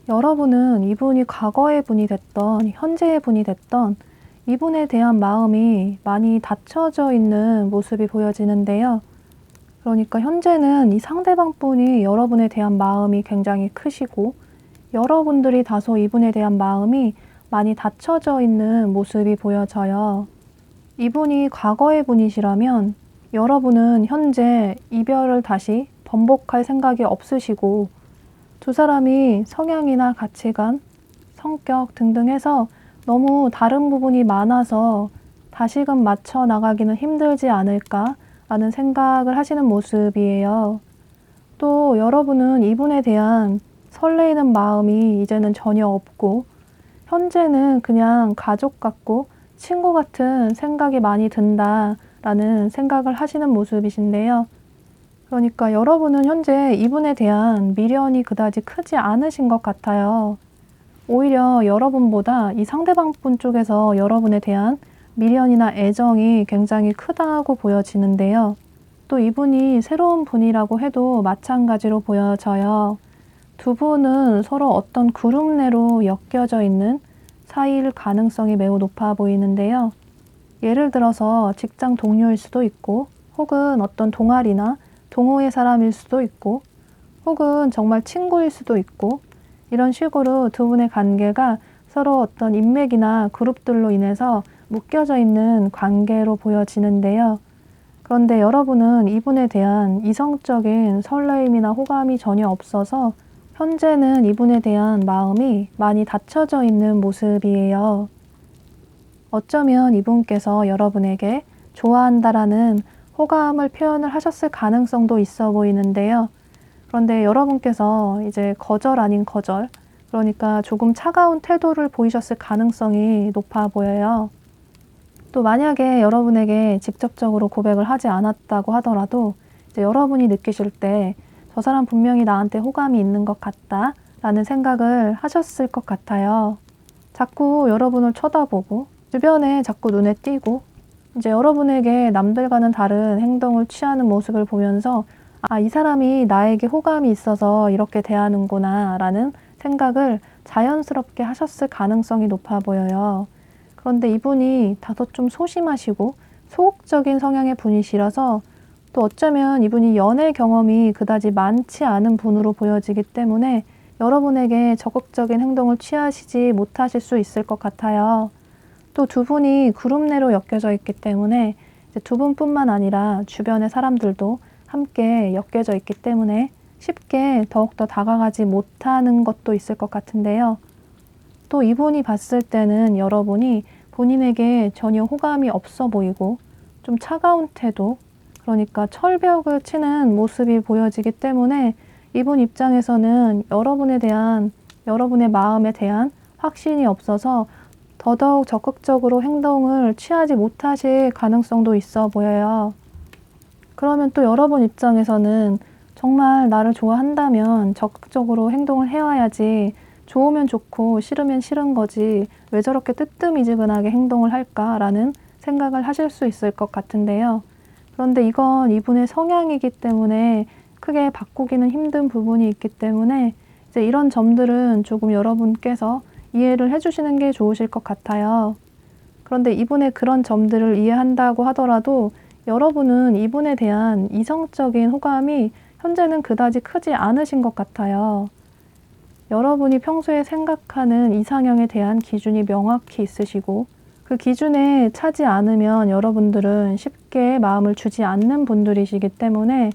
여러분은 이분이 과거의 분이 됐던 현재의 분이 됐던 이분에 대한 마음이 많이 닫혀져 있는 모습이 보여지는데요. 그러니까 현재는 이 상대방 분이 여러분에 대한 마음이 굉장히 크시고 여러분들이 다소 이분에 대한 마음이 많이 닫혀져 있는 모습이 보여져요. 이분이 과거의 분이시라면 여러분은 현재 이별을 다시 번복할 생각이 없으시고 두 사람이 성향이나 가치관, 성격 등등 해서 너무 다른 부분이 많아서 다시금 맞춰 나가기는 힘들지 않을까라는 생각을 하시는 모습이에요. 또 여러분은 이분에 대한 설레이는 마음이 이제는 전혀 없고 현재는 그냥 가족 같고 친구 같은 생각이 많이 든다라는 생각을 하시는 모습이신데요. 그러니까 여러분은 현재 이분에 대한 미련이 그다지 크지 않으신 것 같아요. 오히려 여러분보다 이 상대방 분 쪽에서 여러분에 대한 미련이나 애정이 굉장히 크다고 보여지는데요. 또 이분이 새로운 분이라고 해도 마찬가지로 보여져요. 두 분은 서로 어떤 그룹 내로 엮여져 있는 사이일 가능성이 매우 높아 보이는데요. 예를 들어서 직장 동료일 수도 있고 혹은 어떤 동아리나 동호회 사람일 수도 있고 혹은 정말 친구일 수도 있고 이런 식으로 두 분의 관계가 서로 어떤 인맥이나 그룹들로 인해서 묶여져 있는 관계로 보여지는데요. 그런데 여러분은 이분에 대한 이성적인 설레임이나 호감이 전혀 없어서 현재는 이분에 대한 마음이 많이 닫혀져 있는 모습이에요. 어쩌면 이분께서 여러분에게 좋아한다라는 호감을 표현을 하셨을 가능성도 있어 보이는데요. 그런데 여러분께서 이제 거절 아닌 거절, 그러니까 조금 차가운 태도를 보이셨을 가능성이 높아 보여요. 또 만약에 여러분에게 직접적으로 고백을 하지 않았다고 하더라도 이제 여러분이 느끼실 때 저 사람 분명히 나한테 호감이 있는 것 같다 라는 생각을 하셨을 것 같아요. 자꾸 여러분을 쳐다보고 주변에 자꾸 눈에 띄고 이제 여러분에게 남들과는 다른 행동을 취하는 모습을 보면서 아, 이 사람이 나에게 호감이 있어서 이렇게 대하는구나 라는 생각을 자연스럽게 하셨을 가능성이 높아 보여요. 그런데 이분이 다소 좀 소심하시고 소극적인 성향의 분이시라서 또 어쩌면 이분이 연애 경험이 그다지 많지 않은 분으로 보여지기 때문에 여러분에게 적극적인 행동을 취하시지 못하실 수 있을 것 같아요. 또 두 분이 그룹 내로 엮여져 있기 때문에 이제 두 분뿐만 아니라 주변의 사람들도 함께 엮여져 있기 때문에 쉽게 더욱더 다가가지 못하는 것도 있을 것 같은데요. 또 이분이 봤을 때는 여러분이 본인에게 전혀 호감이 없어 보이고 좀 차가운 태도, 그러니까 철벽을 치는 모습이 보여지기 때문에 이분 입장에서는 여러분의 마음에 대한 확신이 없어서 더더욱 적극적으로 행동을 취하지 못하실 가능성도 있어 보여요. 그러면 또 여러분 입장에서는 정말 나를 좋아한다면 적극적으로 행동을 해와야지 좋으면 좋고 싫으면 싫은 거지 왜 저렇게 뜨뜻미지근하게 행동을 할까라는 생각을 하실 수 있을 것 같은데요. 그런데 이건 이분의 성향이기 때문에 크게 바꾸기는 힘든 부분이 있기 때문에 이제 이런 점들은 조금 여러분께서 이해를 해주시는 게 좋으실 것 같아요. 그런데 이분의 그런 점들을 이해한다고 하더라도 여러분은 이분에 대한 이성적인 호감이 현재는 그다지 크지 않으신 것 같아요. 여러분이 평소에 생각하는 이상형에 대한 기준이 명확히 있으시고 그 기준에 차지 않으면 여러분들은 쉽게 마음을 주지 않는 분들이시기 때문에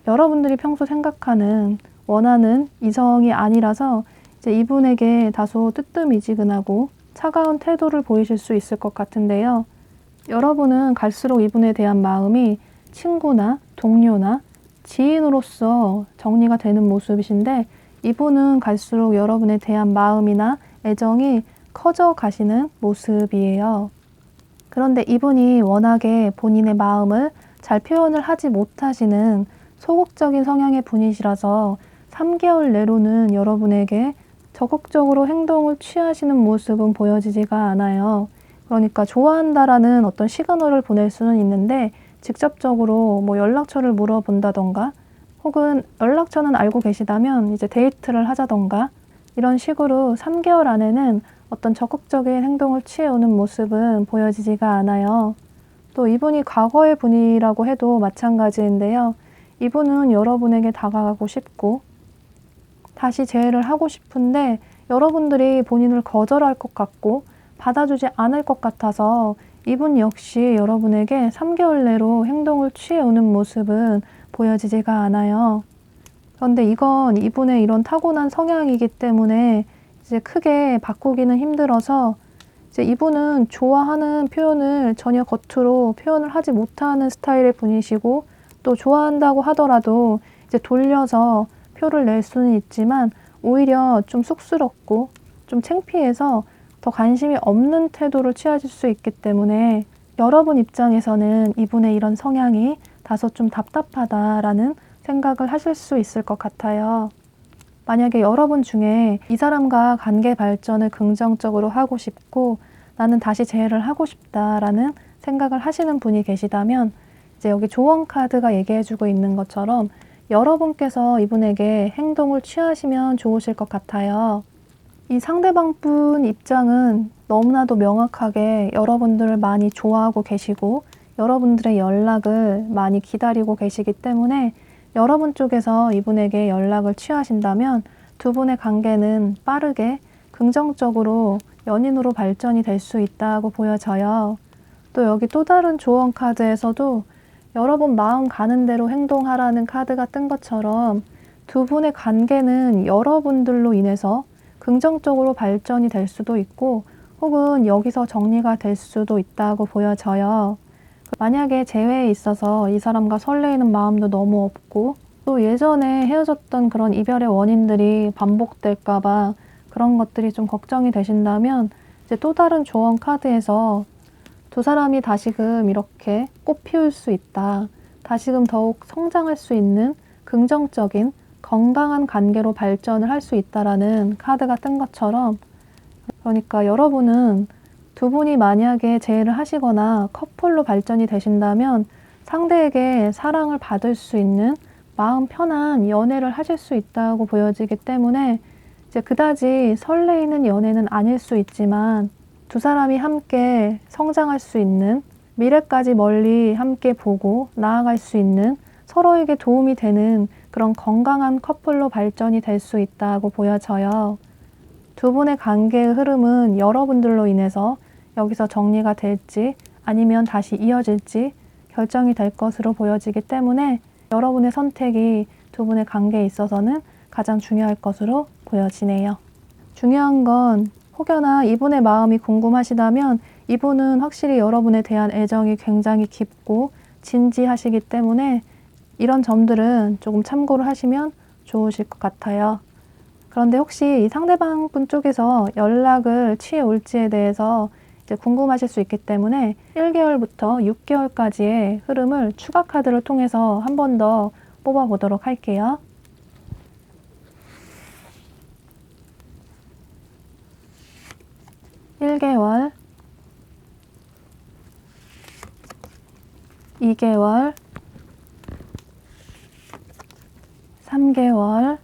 여러분들이 평소 생각하는 원하는 이성이 아니라서 이제 이분에게 다소 뜨뜻미지근하고 차가운 태도를 보이실 수 있을 것 같은데요. 여러분은 갈수록 이분에 대한 마음이 친구나 동료나 지인으로서 정리가 되는 모습이신데 이분은 갈수록 여러분에 대한 마음이나 애정이 커져 가시는 모습이에요. 그런데 이분이 워낙에 본인의 마음을 잘 표현을 하지 못하시는 소극적인 성향의 분이시라서 3개월 내로는 여러분에게 적극적으로 행동을 취하시는 모습은 보여지지가 않아요. 그러니까 좋아한다라는 어떤 시그널을 보낼 수는 있는데 직접적으로 뭐 연락처를 물어본다던가 혹은 연락처는 알고 계시다면 이제 데이트를 하자던가 이런 식으로 3개월 안에는 어떤 적극적인 행동을 취해오는 모습은 보여지지가 않아요. 또 이분이 과거의 분이라고 해도 마찬가지인데요. 이분은 여러분에게 다가가고 싶고 다시 재회를 하고 싶은데 여러분들이 본인을 거절할 것 같고 받아주지 않을 것 같아서 이분 역시 여러분에게 3개월 내로 행동을 취해오는 모습은 보여지지가 않아요. 그런데 이건 이분의 이런 타고난 성향이기 때문에 이제 크게 바꾸기는 힘들어서 이제 이분은 좋아하는 표현을 전혀 겉으로 표현을 하지 못하는 스타일의 분이시고 또 좋아한다고 하더라도 이제 돌려서 표를 낼 수는 있지만 오히려 좀 쑥스럽고 좀 창피해서 더 관심이 없는 태도를 취하실 수 있기 때문에 여러분 입장에서는 이분의 이런 성향이 다소 좀 답답하다라는 생각을 하실 수 있을 것 같아요. 만약에 여러분 중에 이 사람과 관계 발전을 긍정적으로 하고 싶고 나는 다시 재회를 하고 싶다라는 생각을 하시는 분이 계시다면 이제 여기 조언 카드가 얘기해주고 있는 것처럼 여러분께서 이분에게 행동을 취하시면 좋으실 것 같아요. 이 상대방 분 입장은 너무나도 명확하게 여러분들을 많이 좋아하고 계시고 여러분들의 연락을 많이 기다리고 계시기 때문에 여러분 쪽에서 이분에게 연락을 취하신다면 두 분의 관계는 빠르게 긍정적으로 연인으로 발전이 될 수 있다고 보여져요. 또 여기 또 다른 조언 카드에서도 여러분 마음 가는 대로 행동하라는 카드가 뜬 것처럼 두 분의 관계는 여러분들로 인해서 긍정적으로 발전이 될 수도 있고 혹은 여기서 정리가 될 수도 있다고 보여져요. 만약에 재회에 있어서 이 사람과 설레이는 마음도 너무 없고 또 예전에 헤어졌던 그런 이별의 원인들이 반복될까봐 그런 것들이 좀 걱정이 되신다면 이제 또 다른 조언 카드에서 두 사람이 다시금 이렇게 꽃 피울 수 있다. 다시금 더욱 성장할 수 있는 긍정적인 건강한 관계로 발전을 할 수 있다라는 카드가 뜬 것처럼 그러니까 여러분은 두 분이 만약에 재회를 하시거나 커플로 발전이 되신다면 상대에게 사랑을 받을 수 있는 마음 편한 연애를 하실 수 있다고 보여지기 때문에 이제 그다지 설레이는 연애는 아닐 수 있지만 두 사람이 함께 성장할 수 있는 미래까지 멀리 함께 보고 나아갈 수 있는 서로에게 도움이 되는 그런 건강한 커플로 발전이 될 수 있다고 보여져요. 두 분의 관계의 흐름은 여러분들로 인해서 여기서 정리가 될지 아니면 다시 이어질지 결정이 될 것으로 보여지기 때문에 여러분의 선택이 두 분의 관계에 있어서는 가장 중요할 것으로 보여지네요. 중요한 건 혹여나 이분의 마음이 궁금하시다면 이분은 확실히 여러분에 대한 애정이 굉장히 깊고 진지하시기 때문에 이런 점들은 조금 참고를 하시면 좋으실 것 같아요. 그런데 혹시 이 상대방 분 쪽에서 연락을 취해 올지에 대해서 이제 궁금하실 수 있기 때문에 1개월부터 6개월까지의 흐름을 추가 카드를 통해서 한 번 더 뽑아보도록 할게요. (1개월) (2개월) (3개월)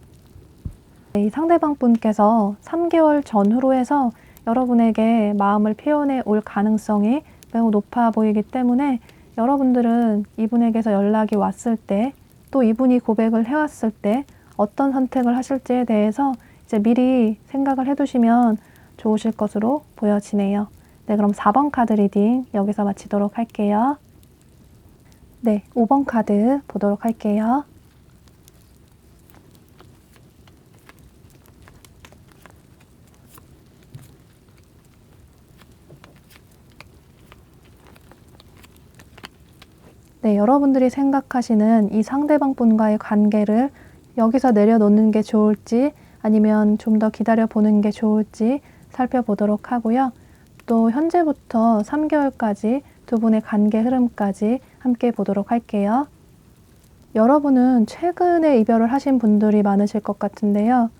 이 상대방 분께서 3개월 전후로 해서 여러분에게 마음을 표현해 올 가능성이 매우 높아 보이기 때문에 여러분들은 이분에게서 연락이 왔을 때 또 이분이 고백을 해왔을 때 어떤 선택을 하실지에 대해서 이제 미리 생각을 해두시면 좋으실 것으로 보여지네요. 네, 그럼 4번 카드 리딩 여기서 마치도록 할게요. 네, 5번 카드 보도록 할게요. 네, 여러분들이 생각하시는 이 상대방 분과의 관계를 여기서 내려놓는 게 좋을지 아니면 좀 더 기다려보는 게 좋을지 살펴보도록 하고요. 또 현재부터 3개월까지 두 분의 관계 흐름까지 함께 보도록 할게요. 여러분은 최근에 이별을 하신 분들이 많으실 것 같은데요.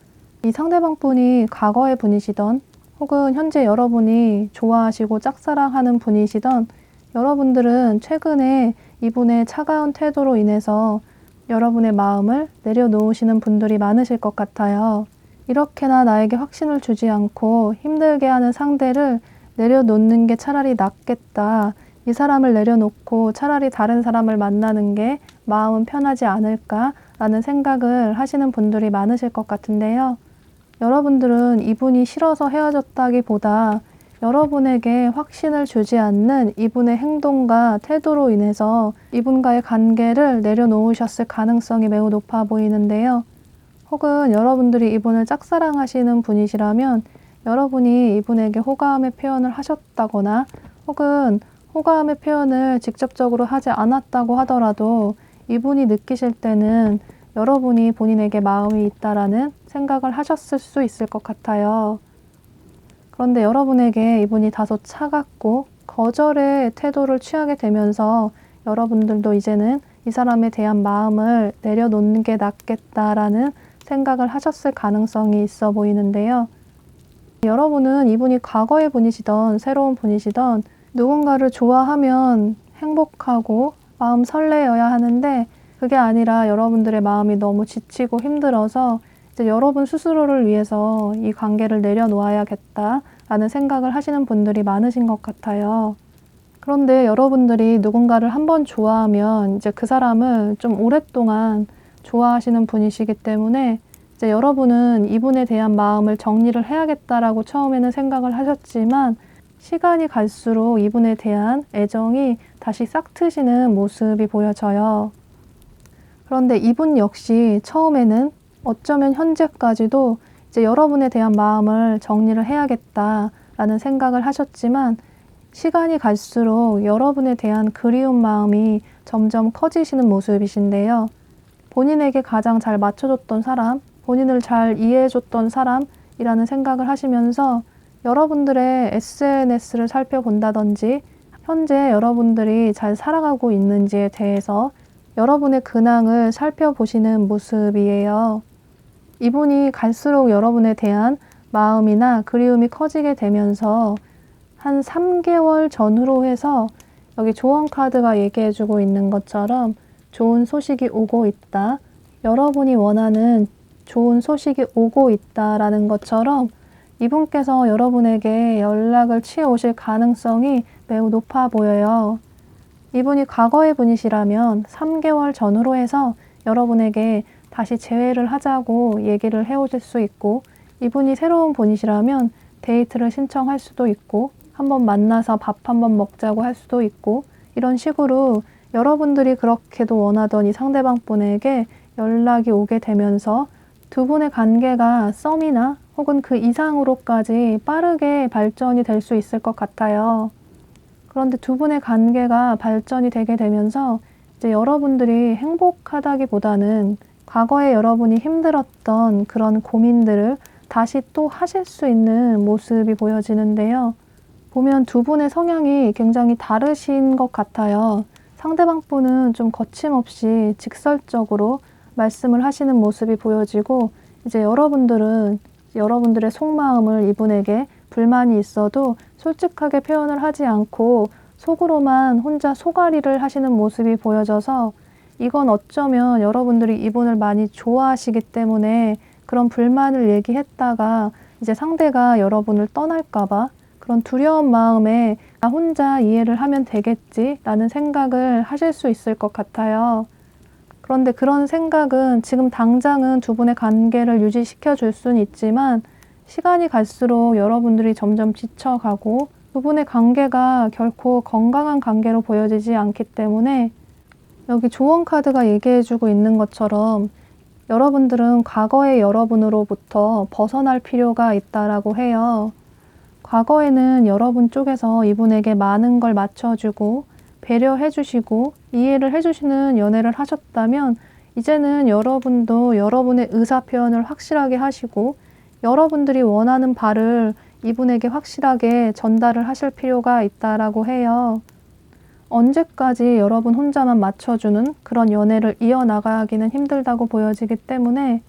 이 상대방 분이 과거의 분이시던 혹은 현재 여러분이 좋아하시고 짝사랑하는 분이시던 여러분들은 최근에 이분의 차가운 태도로 인해서 여러분의 마음을 내려놓으시는 분들이 많으실 것 같아요. 이렇게나 나에게 확신을 주지 않고 힘들게 하는 상대를 내려놓는 게 차라리 낫겠다. 이 사람을 내려놓고 차라리 다른 사람을 만나는 게 마음은 편하지 않을까라는 생각을 하시는 분들이 많으실 것 같은데요. 여러분들은 이분이 싫어서 헤어졌다기보다 여러분에게 확신을 주지 않는 이분의 행동과 태도로 인해서 이분과의 관계를 내려놓으셨을 가능성이 매우 높아 보이는데요. 혹은 여러분들이 이분을 짝사랑하시는 분이시라면 여러분이 이분에게 호감의 표현을 하셨다거나 혹은 호감의 표현을 직접적으로 하지 않았다고 하더라도 이분이 느끼실 때는 여러분이 본인에게 마음이 있다라는 생각을 하셨을 수 있을 것 같아요. 그런데 여러분에게 이분이 다소 차갑고 거절의 태도를 취하게 되면서 여러분들도 이제는 이 사람에 대한 마음을 내려놓는 게 낫겠다라는 생각을 하셨을 가능성이 있어 보이는데요. 여러분은 이분이 과거의 분이시던 새로운 분이시던 누군가를 좋아하면 행복하고 마음 설레어야 하는데 그게 아니라 여러분들의 마음이 너무 지치고 힘들어서 이제 여러분 스스로를 위해서 이 관계를 내려놓아야겠다라는 생각을 하시는 분들이 많으신 것 같아요. 그런데 여러분들이 누군가를 한번 좋아하면 이제 그 사람을 좀 오랫동안 좋아하시는 분이시기 때문에 이제 여러분은 이분에 대한 마음을 정리를 해야겠다라고 처음에는 생각을 하셨지만 시간이 갈수록 이분에 대한 애정이 다시 싹트시는 모습이 보여져요. 그런데 이분 역시 처음에는 어쩌면 현재까지도 이제 여러분에 대한 마음을 정리를 해야겠다라는 생각을 하셨지만 시간이 갈수록 여러분에 대한 그리운 마음이 점점 커지시는 모습이신데요. 본인에게 가장 잘 맞춰줬던 사람, 본인을 잘 이해해줬던 사람이라는 생각을 하시면서 여러분들의 SNS를 살펴본다든지 현재 여러분들이 잘 살아가고 있는지에 대해서 여러분의 근황을 살펴보시는 모습이에요. 이분이 갈수록 여러분에 대한 마음이나 그리움이 커지게 되면서 한 3개월 전후로 해서 여기 조언 카드가 얘기해주고 있는 것처럼 좋은 소식이 오고 있다. 여러분이 원하는 좋은 소식이 오고 있다라는 것처럼 이분께서 여러분에게 연락을 취해오실 가능성이 매우 높아 보여요. 이분이 과거의 분이시라면 3개월 전후로 해서 여러분에게 다시 재회를 하자고 얘기를 해오실 수 있고 이분이 새로운 분이시라면 데이트를 신청할 수도 있고 한번 만나서 밥 한번 먹자고 할 수도 있고 이런 식으로 여러분들이 그렇게도 원하던 이 상대방 분에게 연락이 오게 되면서 두 분의 관계가 썸이나 혹은 그 이상으로까지 빠르게 발전이 될 수 있을 것 같아요. 그런데 두 분의 관계가 발전이 되게 되면서 이제 여러분들이 행복하다기보다는 과거에 여러분이 힘들었던 그런 고민들을 다시 또 하실 수 있는 모습이 보여지는데요. 보면 두 분의 성향이 굉장히 다르신 것 같아요. 상대방 분은 좀 거침없이 직설적으로 말씀을 하시는 모습이 보여지고 이제 여러분들은 여러분들의 속마음을 이분에게 불만이 있어도 솔직하게 표현을 하지 않고 속으로만 혼자 속앓이를 하시는 모습이 보여져서 이건 어쩌면 여러분들이 이분을 많이 좋아하시기 때문에 그런 불만을 얘기했다가 이제 상대가 여러분을 떠날까봐 그런 두려운 마음에 나 혼자 이해를 하면 되겠지라는 생각을 하실 수 있을 것 같아요. 그런데 그런 생각은 지금 당장은 두 분의 관계를 유지시켜 줄 수는 있지만 시간이 갈수록 여러분들이 점점 지쳐가고 두 분의 관계가 결코 건강한 관계로 보여지지 않기 때문에 여기 조언 카드가 얘기해주고 있는 것처럼 여러분들은 과거의 여러분으로부터 벗어날 필요가 있다라고 해요. 과거에는 여러분 쪽에서 이분에게 많은 걸 맞춰주고 배려해주시고 이해를 해주시는 연애를 하셨다면 이제는 여러분도 여러분의 의사 표현을 확실하게 하시고 여러분들이 원하는 바를 이분에게 확실하게 전달을 하실 필요가 있다라고 해요. 언제까지 여러분 혼자만 맞춰주는 그런 연애를 이어나가기는 힘들다고 보여지기 때문에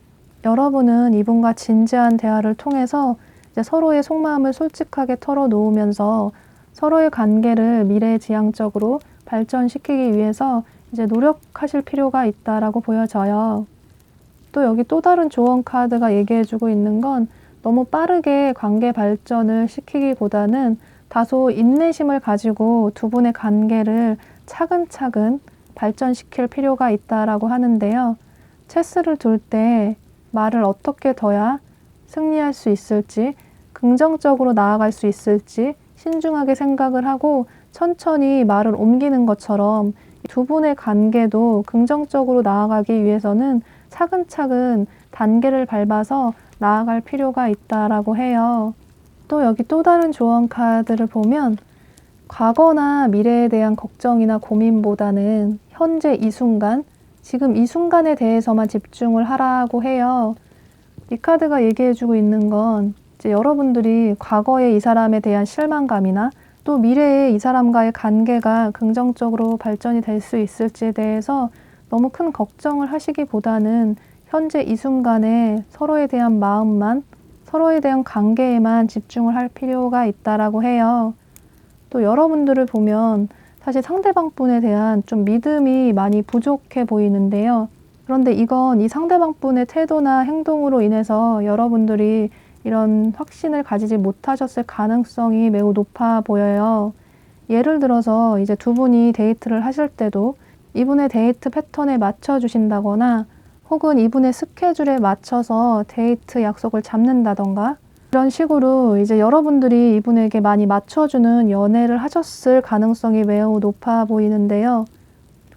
여러분은 이분과 진지한 대화를 통해서 이제 서로의 속마음을 솔직하게 털어놓으면서 서로의 관계를 미래지향적으로 발전시키기 위해서 이제 노력하실 필요가 있다라고 보여져요. 또 여기 또 다른 조언 카드가 얘기해주고 있는 건 너무 빠르게 관계 발전을 시키기보다는 다소 인내심을 가지고 두 분의 관계를 차근차근 발전시킬 필요가 있다라고 하는데요. 체스를 둘 때 말을 어떻게 둬야 승리할 수 있을지, 긍정적으로 나아갈 수 있을지 신중하게 생각을 하고 천천히 말을 옮기는 것처럼 두 분의 관계도 긍정적으로 나아가기 위해서는 차근차근 단계를 밟아서 나아갈 필요가 있다라고 해요. 또 여기 또 다른 조언 카드를 보면 과거나 미래에 대한 걱정이나 고민보다는 현재 이 순간, 지금 이 순간에 대해서만 집중을 하라고 해요. 이 카드가 얘기해주고 있는 건 이제 여러분들이 과거에 이 사람에 대한 실망감이나 또 미래에 이 사람과의 관계가 긍정적으로 발전이 될 수 있을지에 대해서 너무 큰 걱정을 하시기보다는 현재 이 순간에 서로에 대한 마음만, 서로에 대한 관계에만 집중을 할 필요가 있다라고 해요. 또 여러분들을 보면 사실 상대방 분에 대한 좀 믿음이 많이 부족해 보이는데요. 그런데 이건 이 상대방 분의 태도나 행동으로 인해서 여러분들이 이런 확신을 가지지 못하셨을 가능성이 매우 높아 보여요. 예를 들어서 이제 두 분이 데이트를 하실 때도 이분의 데이트 패턴에 맞춰 주신다거나 혹은 이분의 스케줄에 맞춰서 데이트 약속을 잡는다던가 이런 식으로 이제 여러분들이 이분에게 많이 맞춰주는 연애를 하셨을 가능성이 매우 높아 보이는데요.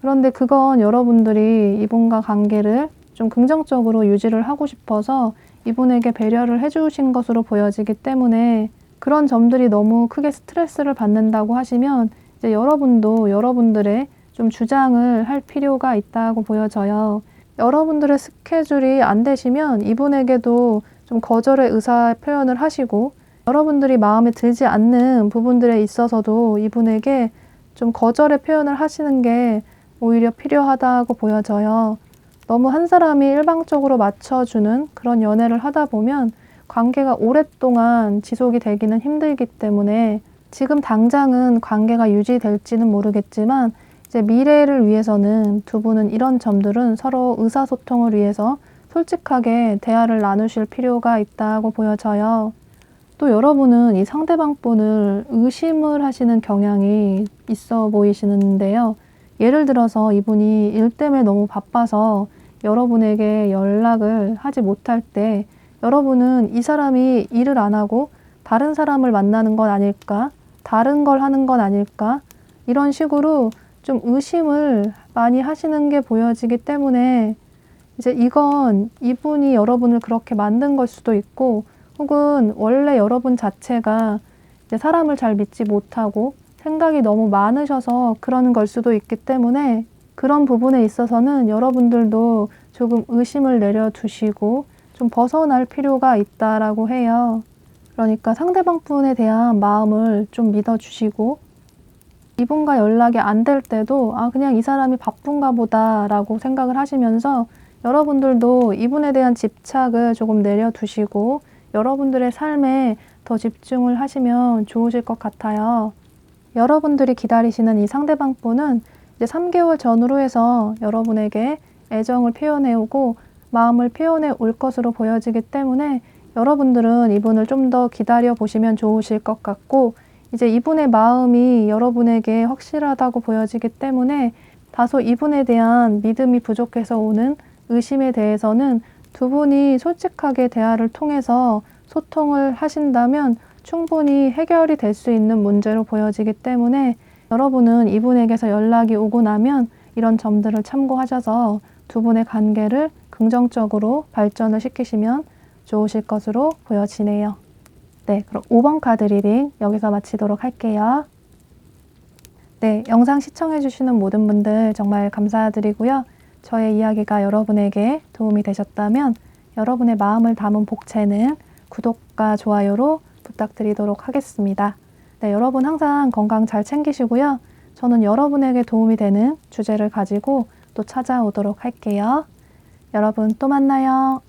그런데 그건 여러분들이 이분과 관계를 좀 긍정적으로 유지를 하고 싶어서 이분에게 배려를 해주신 것으로 보여지기 때문에 그런 점들이 너무 크게 스트레스를 받는다고 하시면 이제 여러분도 여러분들의 좀 주장을 할 필요가 있다고 보여져요. 여러분들의 스케줄이 안 되시면 이분에게도 좀 거절의 의사 표현을 하시고 여러분들이 마음에 들지 않는 부분들에 있어서도 이분에게 좀 거절의 표현을 하시는 게 오히려 필요하다고 보여져요. 너무 한 사람이 일방적으로 맞춰주는 그런 연애를 하다 보면 관계가 오랫동안 지속이 되기는 힘들기 때문에 지금 당장은 관계가 유지될지는 모르겠지만 이제 미래를 위해서는 두 분은 이런 점들은 서로 의사소통을 위해서 솔직하게 대화를 나누실 필요가 있다고 보여져요. 또 여러분은 이 상대방 분을 의심을 하시는 경향이 있어 보이시는데요. 예를 들어서 이분이 일 때문에 너무 바빠서 여러분에게 연락을 하지 못할 때 여러분은 이 사람이 일을 안 하고 다른 사람을 만나는 건 아닐까? 다른 걸 하는 건 아닐까? 이런 식으로 좀 의심을 많이 하시는 게 보여지기 때문에 이제 이건 이분이 여러분을 그렇게 만든 걸 수도 있고 혹은 원래 여러분 자체가 이제 사람을 잘 믿지 못하고 생각이 너무 많으셔서 그러는 걸 수도 있기 때문에 그런 부분에 있어서는 여러분들도 조금 의심을 내려두시고 좀 벗어날 필요가 있다라고 해요. 그러니까 상대방 분에 대한 마음을 좀 믿어주시고 이분과 연락이 안 될 때도 그냥 이 사람이 바쁜가 보다라고 생각을 하시면서 여러분들도 이분에 대한 집착을 조금 내려두시고 여러분들의 삶에 더 집중을 하시면 좋으실 것 같아요. 여러분들이 기다리시는 이 상대방 분은 이제 3개월 전후로 해서 여러분에게 애정을 표현해오고 마음을 표현해 올 것으로 보여지기 때문에 여러분들은 이분을 좀 더 기다려 보시면 좋으실 것 같고 이제 이분의 마음이 여러분에게 확실하다고 보여지기 때문에 다소 이분에 대한 믿음이 부족해서 오는 의심에 대해서는 두 분이 솔직하게 대화를 통해서 소통을 하신다면 충분히 해결이 될 수 있는 문제로 보여지기 때문에 여러분은 이분에게서 연락이 오고 나면 이런 점들을 참고하셔서 두 분의 관계를 긍정적으로 발전을 시키시면 좋으실 것으로 보여지네요. 네, 그럼 5번 카드 리딩 여기서 마치도록 할게요. 네, 영상 시청해주시는 모든 분들 정말 감사드리고요. 저의 이야기가 여러분에게 도움이 되셨다면 여러분의 마음을 담은 복채는 구독과 좋아요로 부탁드리도록 하겠습니다. 네, 여러분 항상 건강 잘 챙기시고요. 저는 여러분에게 도움이 되는 주제를 가지고 또 찾아오도록 할게요. 여러분 또 만나요.